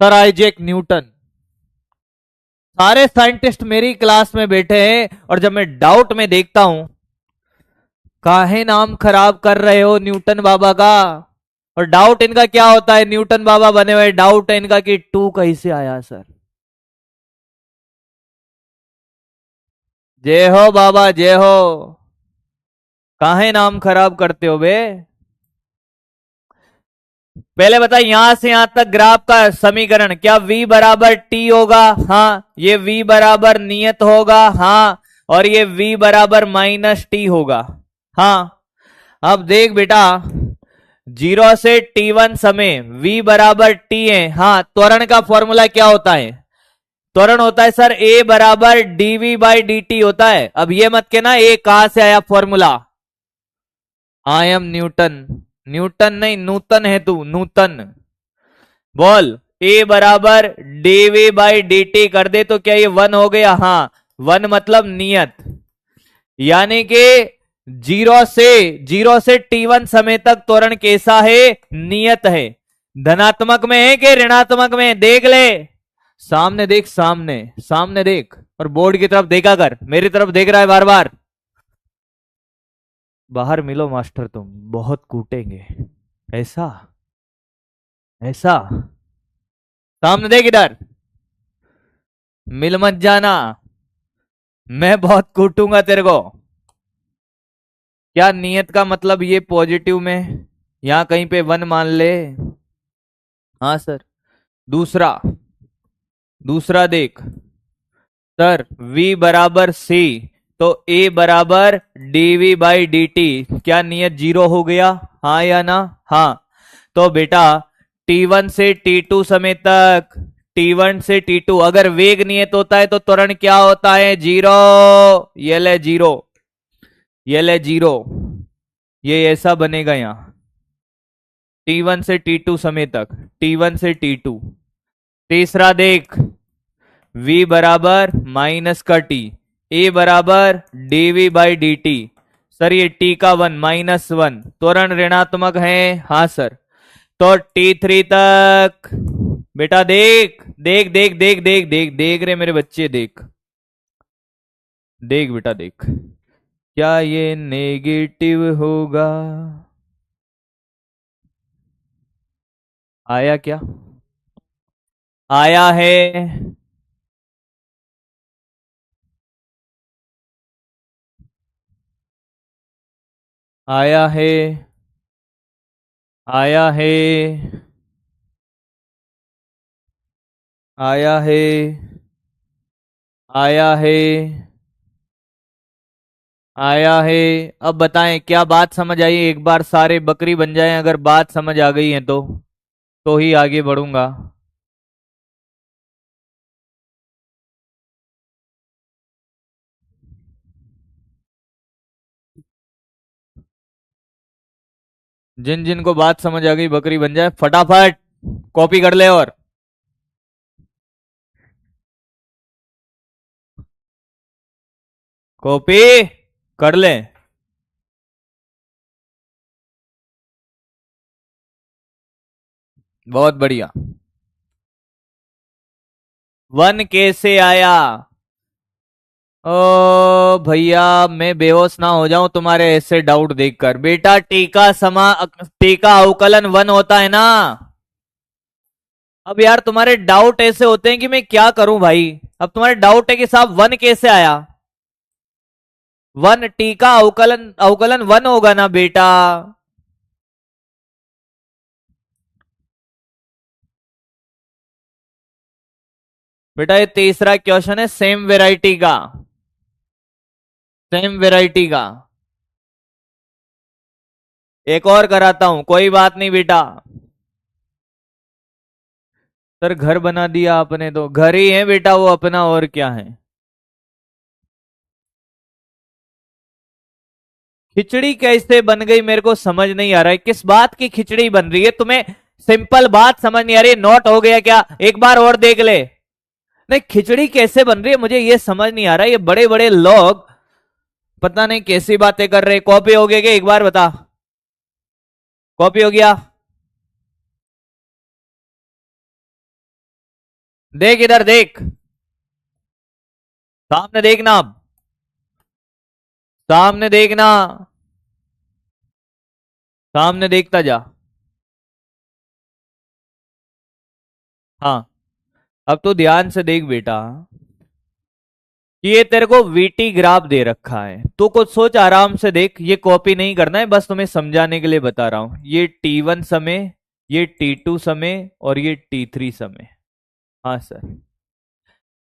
सर आइजैक न्यूटन। सारे साइंटिस्ट मेरी क्लास में बैठे हैं और जब मैं डाउट में देखता हूं, काहे नाम खराब कर रहे हो न्यूटन बाबा का। और डाउट इनका क्या होता है, न्यूटन बाबा बने हुए, डाउट है इनका कि टू कैसे आया सर। जय हो बाबा जय हो। काहे नाम खराब करते हो बे। पहले बता, यहां से यहां तक ग्राफ का समीकरण क्या v बराबर t होगा, हाँ। ये v बराबर नियत होगा, हाँ। और ये v बराबर माइनस टी होगा, हाँ। अब देख बेटा, 0 से t1 समय v बराबर t है, हाँ। त्वरण का फॉर्मूला क्या होता है, त्वरण होता है सर a बराबर dv बाई dt होता है। अब ये मत कहना a कहां से आया formula, I am Newton. Newton नहीं, नूतन है तू, नूतन। बोल, a बराबर dv बाई dt कर दे तो क्या ये 1 हो गया, हाँ। 1 मतलब नियत, यानी कि जीरो से t1 समय तक त्वरण कैसा है, नियत है। धनात्मक में है कि ऋणात्मक में, देख ले। सामने देख, सामने सामने देख, और बोर्ड की तरफ देखा कर, मेरी तरफ देख रहा है बार बार। बाहर मिलो मास्टर, तुम बहुत कूटेंगे। ऐसा ऐसा, सामने देख इधर, मिल मत जाना, मैं बहुत कूटूंगा तेरे को। क्या नियत का मतलब ये पॉजिटिव में, यहां कहीं पे 1 मान ले, हाँ सर। दूसरा, दूसरा देख सर, v बराबर c, तो a बराबर dv बाई dt, क्या नियत 0 हो गया, हाँ या ना, हाँ। तो बेटा t1 से t2 समय तक, t1 से t2 अगर वेग नियत होता है तो त्वरण क्या होता है, 0। ये ले 0, ये ले 0, ये ऐसा बनेगा यहां, t1 से t2 समय तक, t1 से t2। तीसरा देख, v बराबर माइनस का t, a बराबर dv बाई dt। सर ये t का 1 -1, त्वरण ऋणात्मक है, हाँ सर। तो t3 तक बेटा देख देख देख देख देख देख देख रहे मेरे बच्चे, देख देख बेटा देख, क्या ये नेगेटिव होगा, आया क्या, आया है। आया है, आया है, आया है, आया है, आया है। अब बताएं क्या बात समझ आई, एक बार सारे बकरी बन जाएं अगर बात समझ आ गई है तो ही आगे बढ़ूंगा। जिन जिन को बात समझ आ गई बकरी बन जाए, फटाफट कॉपी कर ले, और कॉपी कर ले। बहुत बढ़िया। 1 कैसे आया, ओ भैया मैं बेहोश ना हो जाऊं तुम्हारे ऐसे डाउट देखकर। बेटा टीका अवकलन 1 होता है ना। अब यार तुम्हारे डाउट ऐसे होते हैं कि मैं क्या करूं भाई। अब तुम्हारे डाउट है कि साहब 1 कैसे आया, 1 टीका अवकलन अवकलन 1 होगा ना बेटा। बेटा ये तीसरा क्वेश्चन है सेम वेराइटी का, सेम वेराइटी का। एक और कराता हूं, कोई बात नहीं बेटा। सर घर बना दिया आपने, तो घर ही है बेटा वो अपना, और क्या है। खिचड़ी कैसे बन गई मेरे को समझ नहीं आ रहा है, किस बात की खिचड़ी बन रही है तुम्हें, सिंपल बात समझ नहीं आ रही। नोट हो गया क्या, एक बार और देख ले। नहीं खिचड़ी कैसे बन रही है मुझे ये समझ नहीं आ रहा है, ये बड़े बड़े लोग पता नहीं कैसी बातें कर रहे। कॉपी हो गया क्या, एक बार बता, कॉपी हो गया। देख इधर देख, सामने देखना, अब सामने देखना, सामने देखता जा। हाँ, अब तो ध्यान से देख बेटा कि ये तेरे को वीटी ग्राफ दे रखा है, तो कुछ सोच, आराम से देख, ये कॉपी नहीं करना है, बस तुम्हें समझाने के लिए बता रहा हूं। ये T1 समय, ये T2 समय और ये T3 समय। हाँ सर,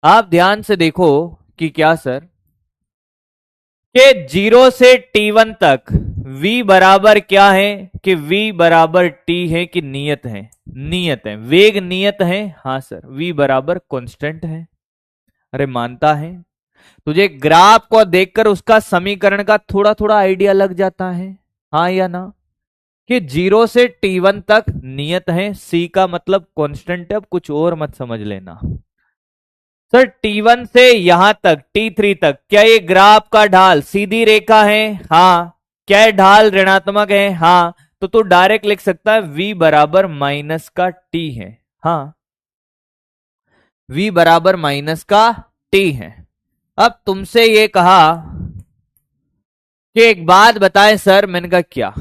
आप ध्यान से देखो कि क्या सर, कि 0 से T1 तक v बराबर क्या है, कि v बराबर t है, कि नियत है, नियत है, वेग नियत है। हाँ सर, v बराबर कांस्टेंट है। अरे मानता है, तुझे ग्राफ को देखकर उसका समीकरण का थोड़ा थोड़ा आइडिया लग जाता है, हाँ या ना, कि 0 से T1 तक नियत है, c का मतलब कांस्टेंट है। अब कुछ और मत समझ लेना सर, T1 से यहां तक T3 तक क्या ये ग्राफ का ढाल सीधी रेखा है? हाँ। क्या ये ढाल ऋणात्मक है? हाँ। तो तू डायरेक्ट लिख सकता है v बराबर माइनस का t है। हाँ, v बराबर माइनस का t है। अब तुमसे ये कहा कि एक बात बताएं सर, मैंने कहा क्या?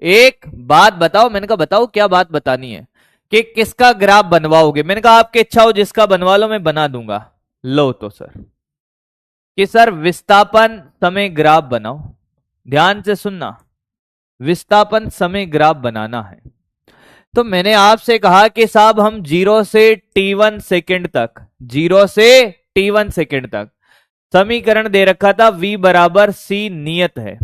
एक बात बताओ। मैंने कहा बताओ, क्या बात बतानी है? कि किसका ग्राफ बनवाओगे? मैंने कहा आपकी इच्छा हो, जिसका बनवा लो, मैं बना दूंगा। लो तो सर, कि सर विस्थापन समय ग्राफ बनाओ। ध्यान से सुनना, विस्थापन समय ग्राफ बनाना है। तो मैंने आपसे कहा कि साहब हम 0 से T1 सेकेंड तक, 0 से T1 सेकेंड तक समीकरण दे रखा था, v बराबर c नियत है।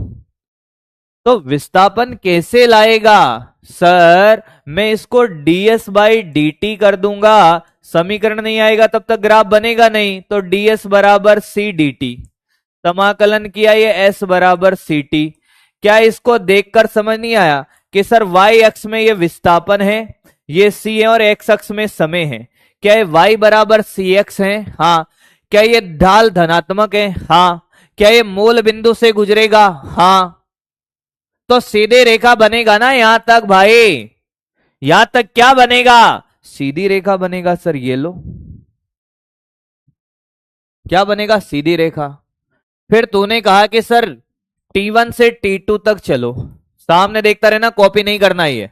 तो विस्थापन कैसे लाएगा सर? मैं इसको ds बाई dt कर दूंगा, समीकरण नहीं आएगा तब तक ग्राफ बनेगा नहीं। तो ds बराबर c dt, समाकलन किया, ये s बराबर ct। क्या इसको देखकर समझ नहीं आया कि सर y अक्ष में ये विस्थापन है, ये c है, और x अक्ष में समय है। क्या ये y बराबर cx है? हाँ। क्या ये ढाल धनात्मक है? हाँ। क्या ये मूल बिंदु से गुजरेगा? हाँ। तो सीधी रेखा बनेगा ना यहां तक भाई, यहां तक क्या बनेगा? सीधी रेखा बनेगा सर। ये लो, क्या बनेगा? सीधी रेखा। फिर तूने कहा कि सर T1 से T2 तक चलो, सामने देखता रहना, कॉपी नहीं करना ये।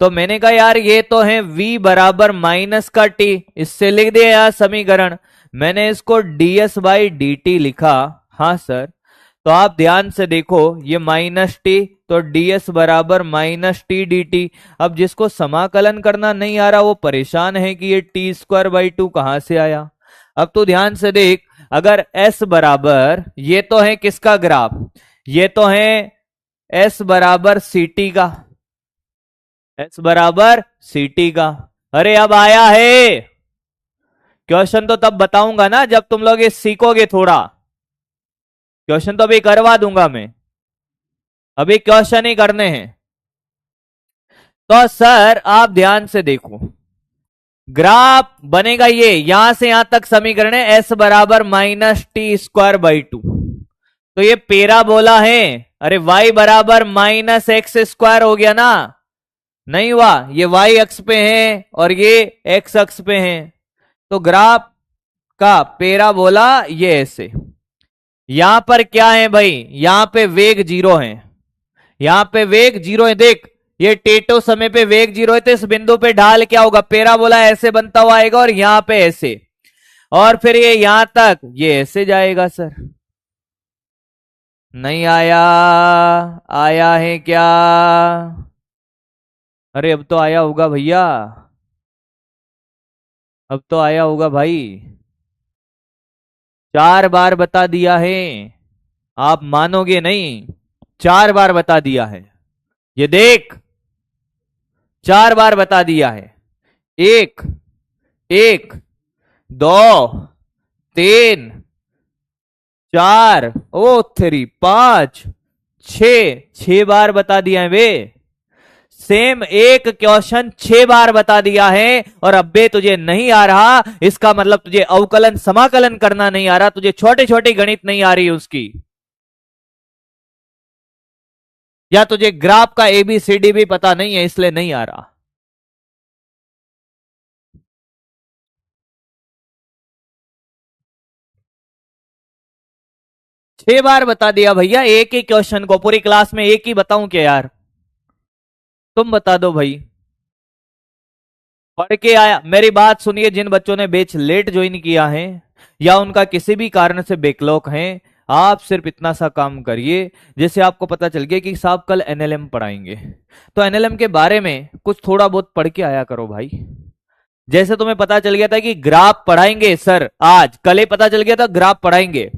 तो मैंने कहा यार ये तो है v बराबर माइनस का t, इससे लिख दिया यार समीकरण। मैंने इसको ds बाई dt लिखा। हाँ सर, तो आप ध्यान से देखो, ये माइनस टी, तो ds बराबर माइनस टी डी टी। अब जिसको समाकलन करना नहीं आ रहा वो परेशान है कि ये टी स्क्वायर बाई टू कहां से आया। अब तो ध्यान से देख, अगर s बराबर, ये तो है किसका ग्राफ, ये तो है s बराबर सी टी का, s बराबर सी टी का। अरे अब आया है क्वेश्चन, तो तब बताऊंगा ना जब तुम लोग ये सीखोगे थोड़ा। क्वेश्चन तो अभी करवा दूंगा मैं, अभी क्वेश्चन ही करने हैं। तो सर आप ध्यान से देखो, ग्राफ बनेगा ये, यहां से यहां तक समीकरण है, s बराबर minus T square by two, तो ये पैराबोला है। अरे y बराबर माइनस एक्स स्क्वायर हो गया ना? नहीं हुआ? ये y अक्ष पे है और ये x अक्ष पे है, तो ग्राफ का पैराबोला ये ऐसे। यहां पर क्या है भाई? यहां पे वेग जीरो है, यहां पे वेग जीरो है। देख, ये टेटो समय पे वेग जीरो है, तो इस बिंदु पे ढाल क्या होगा? पैराबोला ऐसे बनता हुआ आएगा, और यहां पे ऐसे, और फिर ये यहां तक ये ऐसे जाएगा सर। नहीं आया? आया है क्या? अरे अब तो आया होगा भैया, अब तो आया होगा भाई। 4 बार बता दिया है, आप मानोगे नहीं, 4 बार बता दिया है। ये देख, 4 बार बता दिया है। एक, एक, दो, तीन, चार, ओ थ्री, पांच, छ, 6 बार बता दिया है बे। सेम एक क्वेश्चन 6 बार बता दिया है, और अब बे तुझे नहीं आ रहा, इसका मतलब तुझे अवकलन समाकलन करना नहीं आ रहा, तुझे छोटे छोटे गणित नहीं आ रही उसकी, या तुझे ग्राफ का एबीसीडी भी पता नहीं है, इसलिए नहीं आ रहा। 6 बार बता दिया भैया एक ही क्वेश्चन को, पूरी क्लास में एक ही बताऊं क्या यार? तुम बता दो भाई। पढ़ के आया, मेरी बात सुनिए, जिन बच्चों ने बैच लेट ज्वाइन किया है या उनका किसी भी कारण से बैकलॉग है, आप सिर्फ इतना सा काम करिए, जैसे आपको पता चल गया कि साहब कल एनएलएम पढ़ाएंगे, तो एनएलएम के बारे में कुछ थोड़ा बहुत पढ़ के आया करो भाई। जैसे तुम्हें पता चल गया था कि ग्राफ पढ़ाएंगे सर, आज कल ही पता चल गया था ग्राफ पढ़ाएंगे,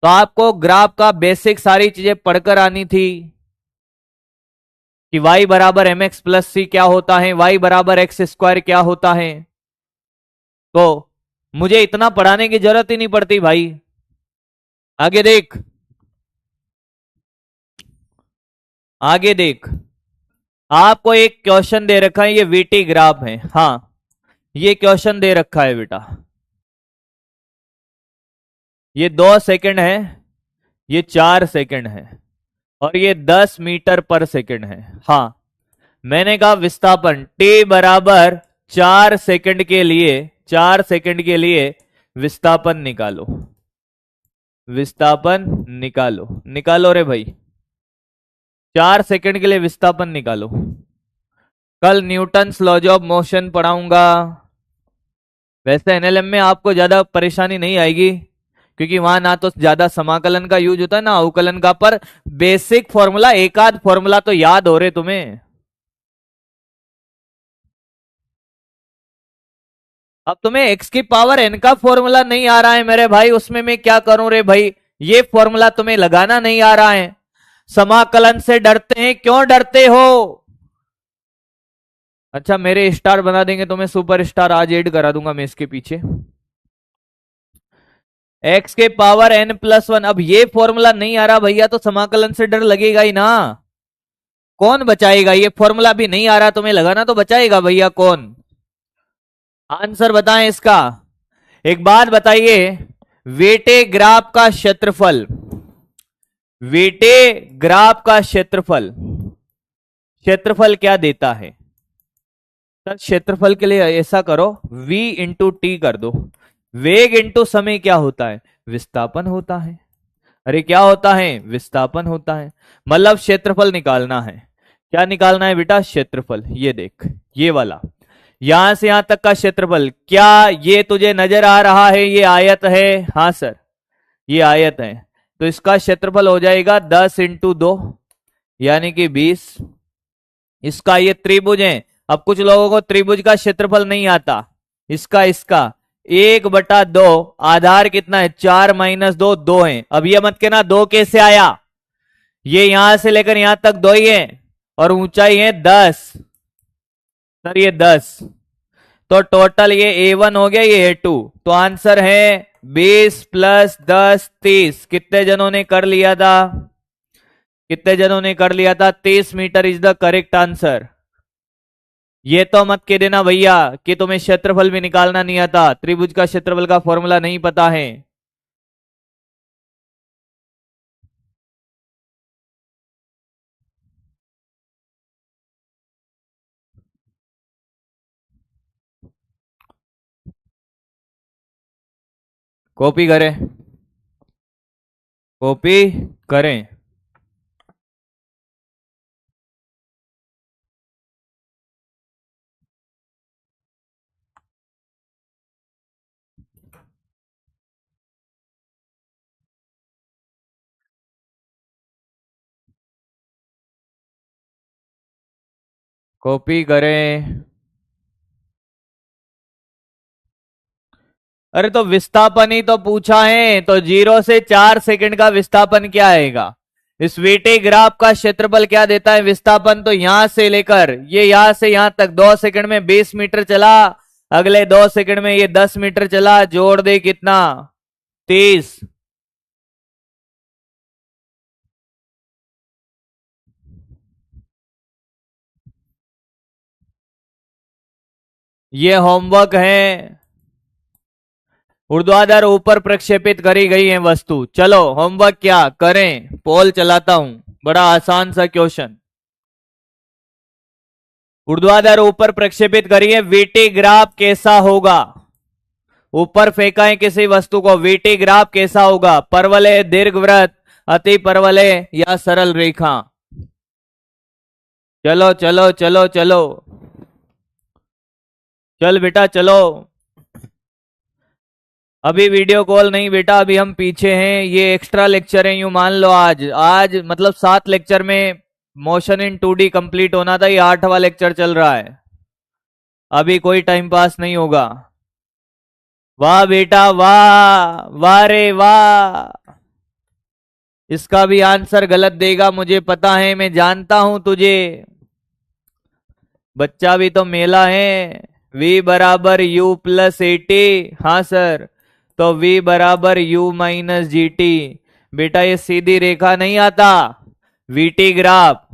तो आपको ग्राफ का बेसिक सारी चीजें पढ़कर आनी थी कि y बराबर एम एक्स प्लस सी क्या होता है, y बराबर एक्स स्क्वायर क्या होता है। तो मुझे इतना पढ़ाने की जरूरत ही नहीं पड़ती भाई। आगे देख, आगे देख, आपको एक क्वेश्चन दे रखा है, ये वीटी ग्राफ है। हाँ, ये क्वेश्चन दे रखा है बेटा, ये 2 सेकंड है, ये 4 सेकंड है, और ये 10 मीटर पर सेकंड है। हाँ, मैंने कहा विस्थापन t बराबर 4 सेकंड के लिए, 4 सेकंड के लिए विस्थापन निकालो, विस्थापन निकालो, निकालो रे भाई, 4 सेकंड के लिए विस्थापन निकालो। कल न्यूटन्स लॉज ऑफ मोशन पढ़ाऊंगा। वैसे एनएलएम में आपको ज्यादा परेशानी नहीं आएगी, क्योंकि वहां ना तो ज्यादा समाकलन का यूज होता है ना अवकलन का, पर बेसिक फॉर्मूला, एक आध फॉर्मूला तो याद हो रहे तुम्हें। अब तुम्हें x की पावर n का फॉर्मूला नहीं आ रहा है मेरे भाई, उसमें मैं क्या करूं रे भाई? ये फॉर्मूला तुम्हें लगाना नहीं आ रहा है, समाकलन से डरते हैं, क्यों डरते हो? अच्छा, मेरे स्टार बना देंगे तो मैं सुपर स्टार आज ऐड करा दूंगा मैं इसके पीछे। x के पावर n+1, अब ये फॉर्मूला नहीं आ रहा भैया, तो समाकलन से डर लगेगा ही ना। कौन बचाएगा? ये फॉर्मूला भी नहीं आ रहा तुम्हें लगाना, तो बचाएगा भैया कौन? आंसर बताएं इसका। एक बात बताइए, वेटे ग्राफ का क्षेत्रफल, वेटे ग्राफ का क्षेत्रफल, क्षेत्रफल क्या देता है? सर क्षेत्रफल के लिए ऐसा करो, v इंटू टी कर दो। वेग इंटू समय क्या होता है? विस्थापन होता है। अरे क्या होता है? विस्थापन होता है। मतलब क्षेत्रफल निकालना है। क्या निकालना है बेटा? क्षेत्रफल। ये देख, ये वाला, यहां से यहां तक का क्षेत्रफल। क्या ये तुझे नजर आ रहा है? ये आयत है। हाँ सर, ये आयत है, तो इसका क्षेत्रफल हो जाएगा 10 इंटू 2 यानी कि 20। इसका ये त्रिभुज है। अब कुछ लोगों को त्रिभुज का क्षेत्रफल नहीं आता, इसका 1/2, आधार कितना है? 4 - 2, 2 है। अब ये मत कहना 2 कैसे आया, ये यहां से लेकर यहां तक 2 ही है, और ऊंचाई है 10। सर ये 10, तो टोटल ये A1 हो गया, ये A2। तो आंसर है 20 + 10 30। कितने जनों ने कर लिया था? कितने जनों ने कर लिया था? 30 metre is the correct answer. ये तो मत कह देना भैया कि तुम्हें क्षेत्रफल भी निकालना नहीं आता, त्रिभुज का क्षेत्रफल का फॉर्मूला नहीं पता है। कॉपी करें, कॉपी करें। कॉपी करें। अरे तो विस्थापन ही तो पूछा है, तो 0 से 4 सेकंड का विस्थापन क्या आएगा? इस वीटी ग्राफ का क्षेत्रफल क्या देता है? विस्थापन। तो यहां से लेकर ये यहां से यहां तक 2 सेकंड में 20 मीटर चला, अगले 2 सेकंड में ये 10 मीटर चला, जोड़ दे कितना? 30। ये होमवर्क है। ऊर्ध्वाधर ऊपर प्रक्षेपित करी गई है वस्तु। चलो होमवर्क क्या करें, पोल चलाता हूं, बड़ा आसान सा क्वेश्चन। ऊर्ध्वाधर ऊपर प्रक्षेपित करिए, वीटी ग्राफ कैसा होगा? ऊपर फेंका है किसी वस्तु को, वीटी ग्राफ कैसा होगा? परवलय, दीर्घवृत्त, अति परवलय या सरल रेखा? चलो चलो चलो चलो, चल बेटा चलो। अभी वीडियो कॉल नहीं बेटा, अभी हम पीछे हैं, ये एक्स्ट्रा लेक्चर है, यूं मान लो। आज आज मतलब 7 लेक्चर में मोशन इन 2D कंप्लीट होना था, ये 8वां लेक्चर चल रहा है। अभी कोई टाइम पास नहीं होगा। वाह बेटा वाह, वाह रे वाह। इसका भी आंसर गलत देगा मुझे पता है, मैं जानता हूं तुझे। बच्चा भी तो मेला है। v बराबर u प्लस एटी, हाँ सर, तो v बराबर u माइनस जी टी। बेटा ये सीधी रेखा नहीं आता, वीटी ग्राफ।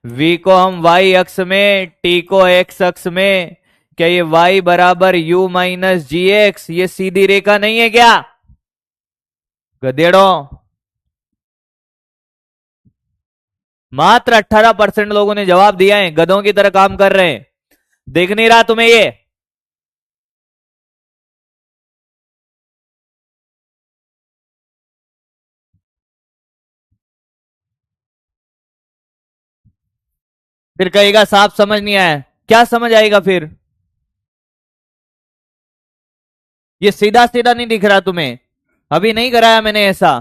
v को हम y अक्ष में, t को x अक्ष में, क्या ये y बराबर u माइनस जी एक्स, ये सीधी रेखा नहीं है क्या गधेड़ों? मात्र 18% लोगों ने जवाब दिया है, गधों की तरह काम कर रहे हैं। देख नहीं रहा तुम्हें ये? फिर कहेगा साफ समझ नहीं आया। क्या समझ आएगा फिर? ये सीधा सीधा नहीं दिख रहा तुम्हें? अभी नहीं कराया मैंने ऐसा।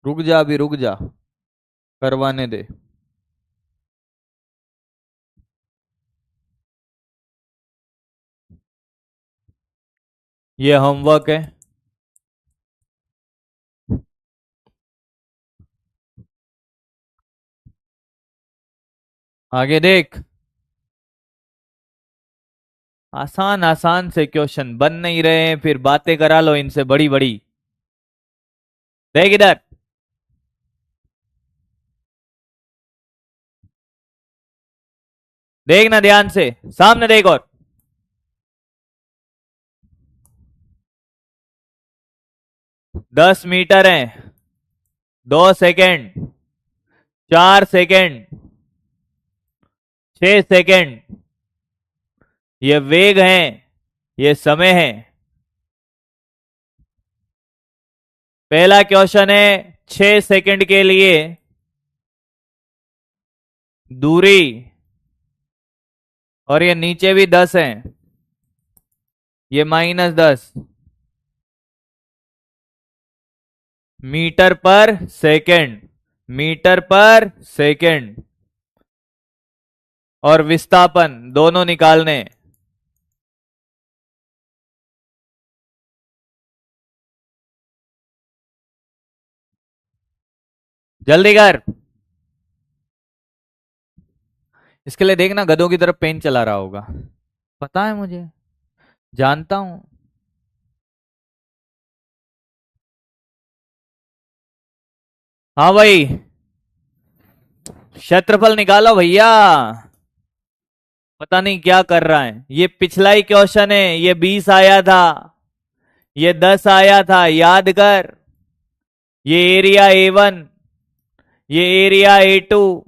रुक जा, अभी रुक जा, करवाने दे। ये होमवर्क है। आगे देख, आसान आसान से क्वेश्चन बन नहीं रहे हैं, फिर बातें करा लो इनसे बड़ी बड़ी। देख इधर, देखना ध्यान से, सामने देख। और 10 मीटर है, 2 सेकेंड, 4 सेकेंड, 6 सेकेंड। ये वेग है, ये समय है। पहला क्वेश्चन है 6 सेकेंड के लिए दूरी, और ये नीचे भी 10 है, ये -10 मीटर पर सेकेंड, मीटर पर सेकेंड। और विस्थापन दोनों निकालने। जल्दी कर। इसके लिए देखना गधों की तरफ पेन चला रहा होगा, पता है मुझे, जानता हूं। हाँ भाई, क्षेत्रफल निकालो भैया। पता नहीं क्या कर रहा है। ये पिछला ही क्वेश्चन है, ये 20 आया था, ये 10 आया था, याद कर। ये एरिया A1, ये एरिया A2,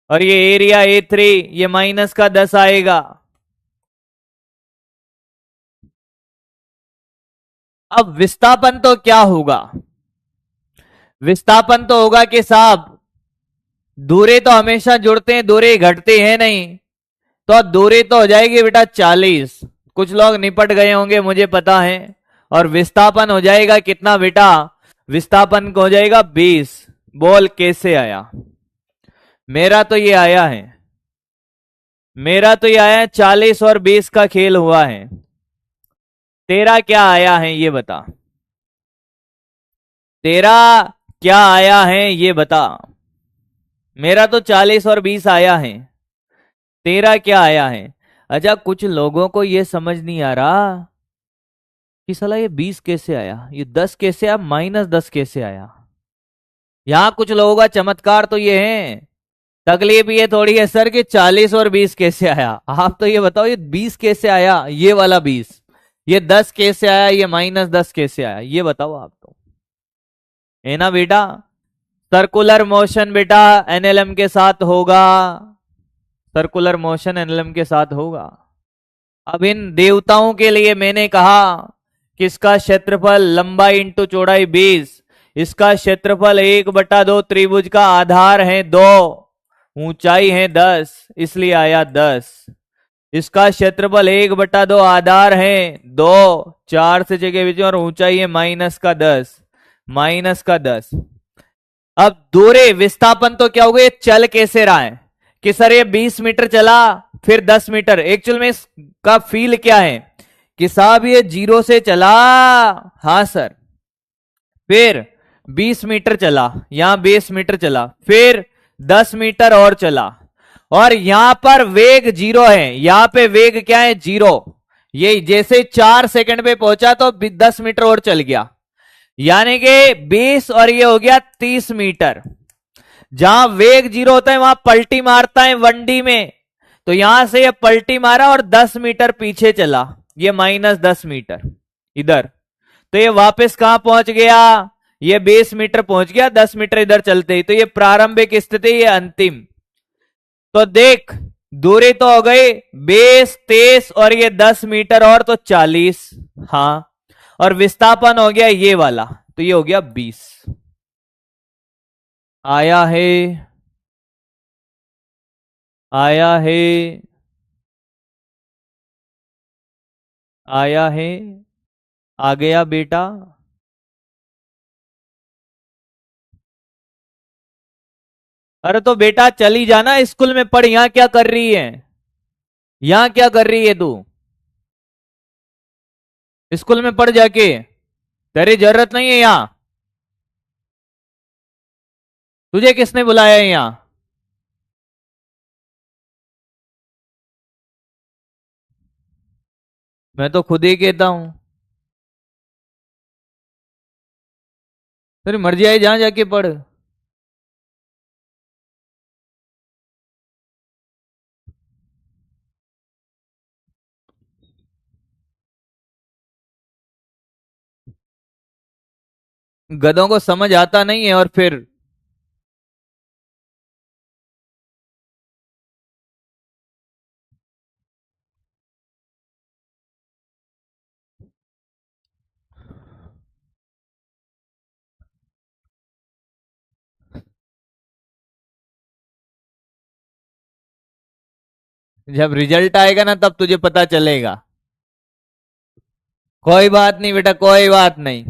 और ये एरिया A3, ये माइनस का 10 आएगा। अब विस्थापन तो क्या होगा? विस्थापन तो होगा कि साहब दूरी तो हमेशा जुड़ते हैं, दूरी घटती है नहीं, तो दूरी तो हो जाएगी बेटा 40। कुछ लोग निपट गए होंगे मुझे पता है। और विस्थापन हो जाएगा कितना बेटा? विस्थापन हो जाएगा 20। बोल कैसे आया? मेरा तो ये आया है, मेरा तो ये आया है, 40 और 20 का खेल हुआ है। तेरा क्या आया है ये बता, तेरा क्या आया है ये बता। मेरा तो 40 और 20 आया है, तेरा क्या आया है? अच्छा, कुछ लोगों को ये समझ नहीं आ रहा कि साला ये 20 कैसे आया, ये 10 कैसे आया, -10 कैसे आया। यहां कुछ लोगों का चमत्कार तो ये है, तकलीफ ये थोड़ी है सर कि 40 और 20 कैसे आया। आप तो ये बताओ ये 20 कैसे आया, ये वाला 20, ये 10 कैसे आया, ये -10 कैसे आया, ये बताओ आप तो, है ना बेटा। सर्कुलर मोशन बेटा एनएलएम के साथ होगा, सर्कुलर मोशन एनएलएम के साथ होगा। अब इन देवताओं के लिए मैंने कहा कि इसका क्षेत्रफल लंबाई इंटू चौड़ाई 20, इसका क्षेत्रफल 1/2, त्रिभुज का आधार है 2, ऊंचाई है 10, इसलिए आया 10। इसका क्षेत्रफल 1/2, आधार है 2, 4 से जगह बीच और ऊंचाई है -10, -10। अब दूरी विस्थापन तो क्या हो गया, चल कैसे रहा है कि सर ये 20 मीटर चला फिर 10 मीटर, एक्चुअल में इसका फील क्या है कि साहब ये 0 से चला, हाँ सर, फिर 20 मीटर चला, यहां 20 मीटर चला, फिर 10 मीटर और चला, और यहां पर वेग 0 है, यहां पे वेग क्या है 0, ये जैसे 4 सेकंड पे पहुंचा तो 10 मीटर और चल गया, यानी कि 20 और ये हो गया 30 मीटर। जहां वेग 0 होता है वहां पलटी मारता है 1D में, तो यहां से ये पलटी मारा और 10 मीटर पीछे चला, ये -10 मीटर इधर, तो ये वापस कहां पहुंच गया, ये 20 मीटर पहुंच गया, 10 मीटर इधर चलते ही, तो ये प्रारंभिक स्थिति, ये अंतिम। तो देख दूरी तो हो गई 20, 23 और ये 10 मीटर और तो 40, हाँ, और विस्थापन हो गया ये वाला, तो ये हो गया 20। आया है, आया है, आया है, आ गया बेटा। अरे तो बेटा चली जाना, स्कूल में पढ़, यहां क्या कर रही है, यहां क्या कर रही है तू, स्कूल में पढ़ जाके, तेरी जरूरत नहीं है यहां, तुझे किसने बुलाया है यहां। मैं तो खुद ही कहता हूं, तेरी मर्जी आई जहां जाके पढ़। गधों को समझ आता नहीं है और फिर जब रिजल्ट आएगा ना तब तुझे पता चलेगा। कोई बात नहीं बेटा, कोई बात नहीं,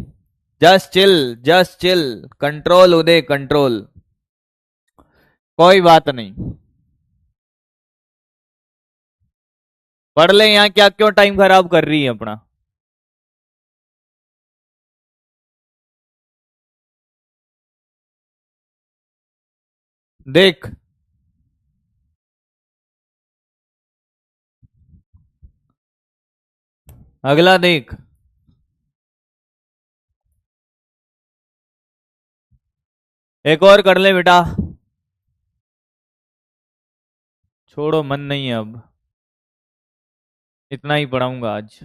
just chill, just chill, control Uday control, कोई बात नहीं, पढ़ ले, यहाँ क्या क्यों टाइम खराब कर रही है अपना। देख अगला देख, एक और कर ले बेटा, छोड़ो मन नहीं है अब, इतना ही पढ़ाऊंगा आज।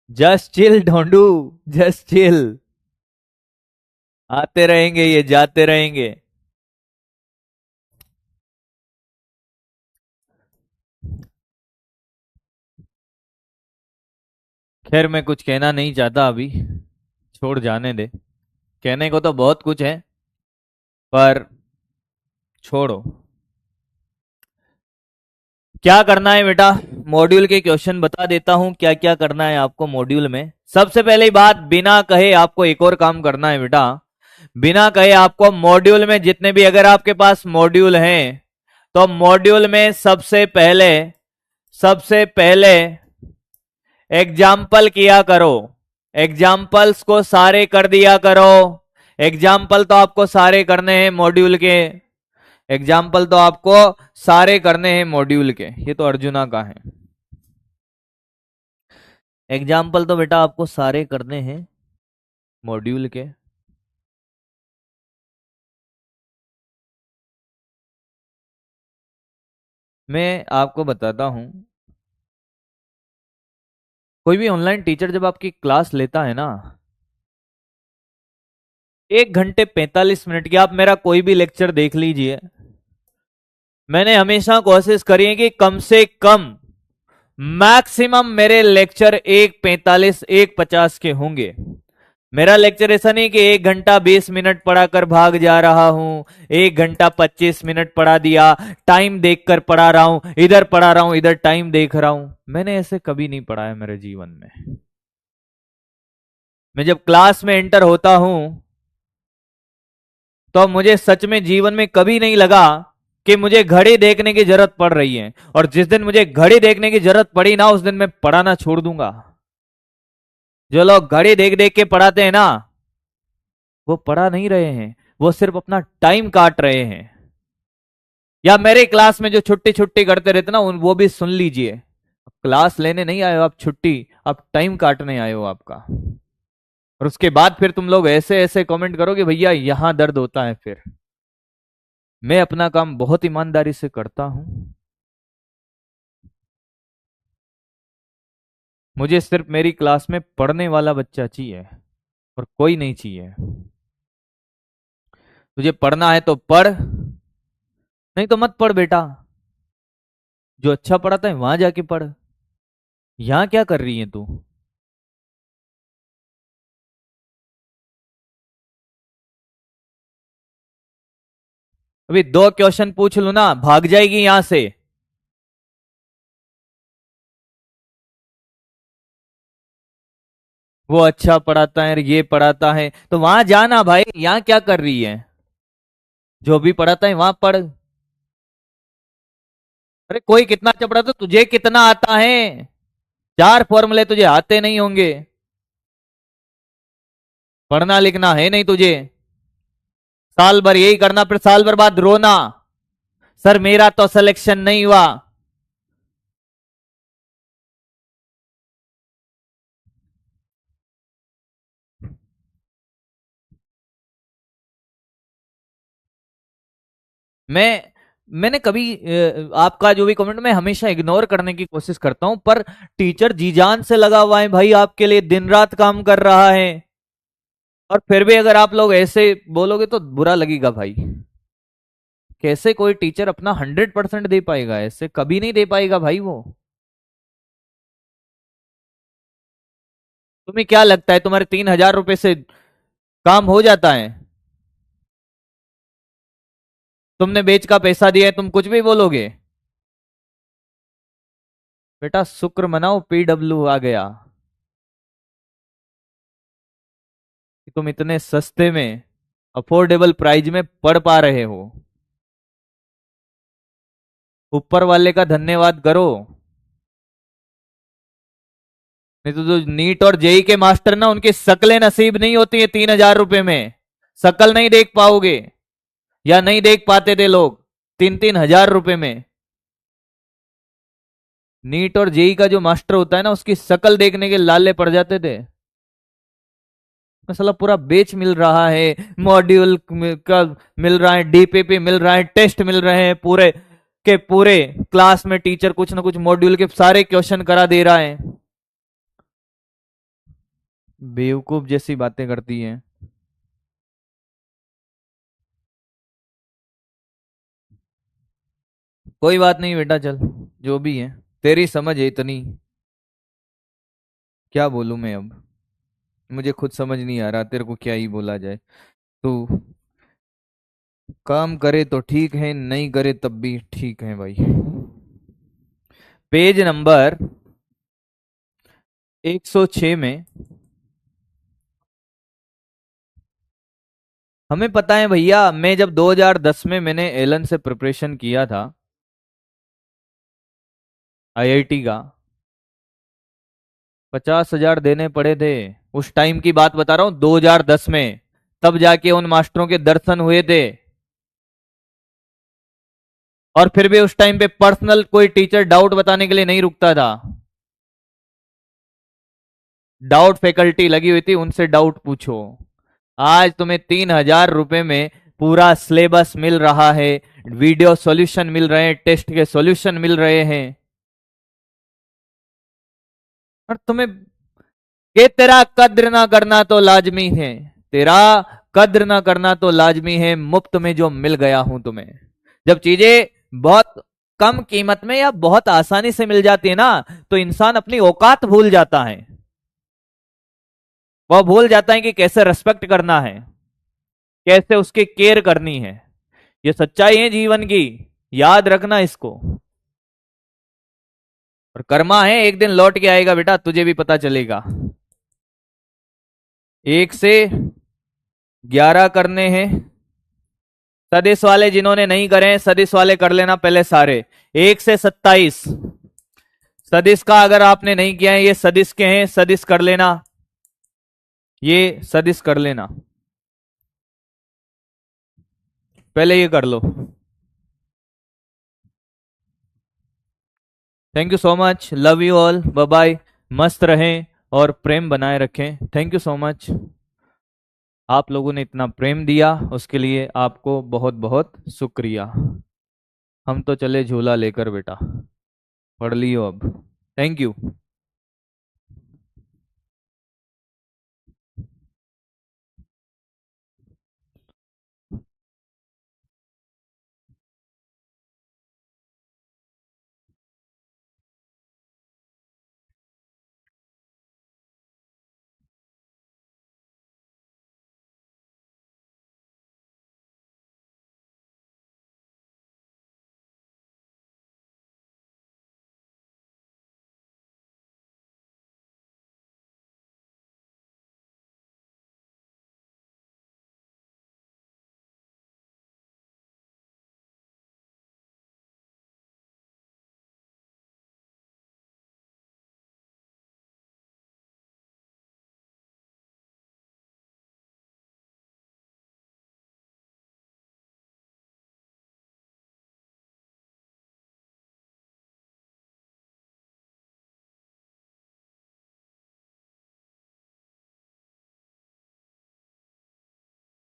Just chill Dhondu, just chill, आते रहेंगे ये, जाते रहेंगे। खैर मैं कुछ कहना नहीं चाहता अभी, छोड़ जाने दे, कहने को तो बहुत कुछ है पर छोड़ो। क्या करना है बेटा, मॉड्यूल के क्वेश्चन बता देता हूं क्या क्या करना है आपको मॉड्यूल में। सबसे पहली बात, बिना कहे आपको एक और काम करना है बेटा, बिना कहे आपको मॉड्यूल में जितने भी अगर आपके पास मॉड्यूल हैं तो मॉड्यूल में सबसे पहले एग्जाम्पल किया करो, एग्जाम्पल्स को सारे कर दिया करो, एग्जाम्पल तो आपको सारे करने हैं मॉड्यूल के, एग्जाम्पल तो आपको सारे करने हैं मॉड्यूल के, ये तो अर्जुना का है। एग्जाम्पल तो बेटा आपको सारे करने हैं मॉड्यूल के। मैं आपको बताता हूं, कोई भी ऑनलाइन टीचर जब आपकी क्लास लेता है ना, 1 घंटे 45 मिनट की, आप मेरा कोई भी लेक्चर देख लीजिए, मैंने हमेशा कोशिश करी है कि कम से कम मैक्सिमम मेरे लेक्चर 1:45 1:50 के होंगे। मेरा लेक्चर ऐसा नहीं कि 1 घंटा 20 मिनट पढ़ाकर भाग जा रहा हूं, 1 घंटा 25 मिनट पढ़ा दिया, टाइम देखकर पढ़ा रहा हूं, इधर पढ़ा रहा हूं इधर टाइम देख रहा हूं। मैंने ऐसे कभी नहीं पढ़ाया मेरे जीवन में। मैं जब क्लास में एंटर होता हूं तो मुझे सच में जीवन में कभी नहीं लगा कि मुझे घड़ी देखने की जरूरत पड़ रही है, और जिस दिन मुझे घड़ी देखने की जरूरत पड़ी ना, उस दिन मैं पढ़ाना छोड़ दूंगा। जो लोग घड़ी देख देख के पढ़ाते हैं ना, वो पढ़ा नहीं रहे हैं, वो सिर्फ अपना टाइम काट रहे हैं। या मेरे क्लास में जो छुट्टी छुट्टी करते रहते ना, वो भी सुन लीजिए, क्लास लेने नहीं आए हो आप, छुट्टी, आप टाइम काटने आए हो आपका। और उसके बाद फिर तुम लोग ऐसे ऐसे कमेंट करोगे भैया यहां दर्द होता है। फिर मैं अपना काम बहुत ईमानदारी से करता हूं, मुझे सिर्फ मेरी क्लास में पढ़ने वाला बच्चा चाहिए और कोई नहीं चाहिए। तुझे पढ़ना है तो पढ़, नहीं तो मत पढ़ बेटा। जो अच्छा पढ़ाता है वहां जाके पढ़, यहां क्या कर रही है तू? अभी 2 क्वेश्चन पूछ लू ना, भाग जाएगी यहां से। वो अच्छा पढ़ाता है, ये पढ़ाता है, तो वहां जाना भाई, यहां क्या कर रही है? जो भी पढ़ाता है वहां पढ़। अरे कोई कितना अच्छा पढ़ाता, तुझे कितना आता है? 4 फॉर्मूले तुझे आते नहीं होंगे, पढ़ना लिखना है नहीं तुझे, साल भर यही करना, फिर साल भर बाद रोना, सर मेरा तो सिलेक्शन नहीं हुआ। मैं मैंने कभी आपका जो भी कमेंट मैं हमेशा इग्नोर करने की कोशिश करता हूं, पर टीचर जी जान से लगा हुआ है भाई, आपके लिए दिन रात काम कर रहा है, और फिर भी अगर आप लोग ऐसे बोलोगे तो बुरा लगेगा भाई। कैसे कोई टीचर अपना 100% दे पाएगा? ऐसे कभी नहीं दे पाएगा भाई वो। तुम्हें क्या लगता है तुम्हारे 3,000 रुपए से काम हो जाता है? तुमने बेच का पैसा दिया है, तुम कुछ भी बोलोगे? बेटा शुक्र मनाओ पीडब्ल्यू आ गया कि तुम इतने सस्ते में, अफोर्डेबल प्राइस में पढ़ पा रहे हो। ऊपर वाले का धन्यवाद करो। नहीं तो जो नीट और जेई के मास्टर ना, उनकी शक्लें नसीब नहीं होती है 3,000 रुपए में, शक्ल नहीं देख पाओगे, या नहीं देख पाते थे लोग 3-3 हजार रुपए में। नीट और जेई का जो मास्टर होता है ना, उसकी शक्ल देखने के लाले पड़ जाते थे। साला पूरा बेच मिल रहा है, मॉड्यूल का मिल रहा है, डीपीपी मिल रहा है, टेस्ट मिल रहे हैं, पूरे के पूरे क्लास में टीचर कुछ ना कुछ मॉड्यूल के सारे क्वेश्चन करा दे रहा है। बेवकूफ जैसी बातें करती हैं। कोई बात नहीं बेटा, चल जो भी है, तेरी समझ है इतनी, क्या बोलूं मैं अब? मुझे खुद समझ नहीं आ रहा, तेरे को क्या ही बोला जाए। तू काम करे तो ठीक है, नहीं करे तब भी ठीक है भाई। पेज नंबर 106 में हमें पता है भैया, मैं जब 2010 में मैंने एलन से प्रिपरेशन किया था आईआईटी का, 50,000 देने पड़े थे। उस टाइम की बात बता रहा हूं, 2010 में, तब जाके उन मास्टरों के दर्शन हुए थे। और फिर भी उस टाइम पे पर्सनल कोई टीचर डाउट बताने के लिए नहीं रुकता था। डाउट फैकल्टी लगी हुई थी, उनसे डाउट पूछो। आज तुम्हें 3,000 रुपए में पूरा सिलेबस मिल रहा है, वीडियो सॉल्यूशन मिल रहे हैं, टेस्ट के सॉल्यूशन मिल रहे हैं, और तुम्हें ये तेरा कद्र ना करना तो लाजमी है, तेरा कद्र ना करना तो लाजमी है, मुफ्त में जो मिल गया हूं तुम्हें। जब चीजें बहुत कम कीमत में या बहुत आसानी से मिल जाती है ना, तो इंसान अपनी औकात भूल जाता है। वह भूल जाता है कि कैसे रेस्पेक्ट करना है, कैसे उसकी केयर करनी है। ये सच्चाई है जीवन की, याद रखना इसको। और कर्मा है, एक दिन लौट के आएगा बेटा, तुझे भी पता चलेगा। 1 से 11 करने हैं। सदिश वाले जिन्होंने नहीं करे, सदिश वाले कर लेना पहले सारे। 1 से 27 सदिश का अगर आपने नहीं किया है, ये सदिश के हैं, सदिश कर लेना, ये सदिश कर लेना, पहले ये कर लो। Thank you so much, love you all, bye bye. मस्त रहें और प्रेम बनाए रखें। थैंक यू सो मच, आप लोगों ने इतना प्रेम दिया, उसके लिए आपको बहुत बहुत शुक्रिया। हम तो चले झूला लेकर बेटा, पढ़ लियो अब। Thank you.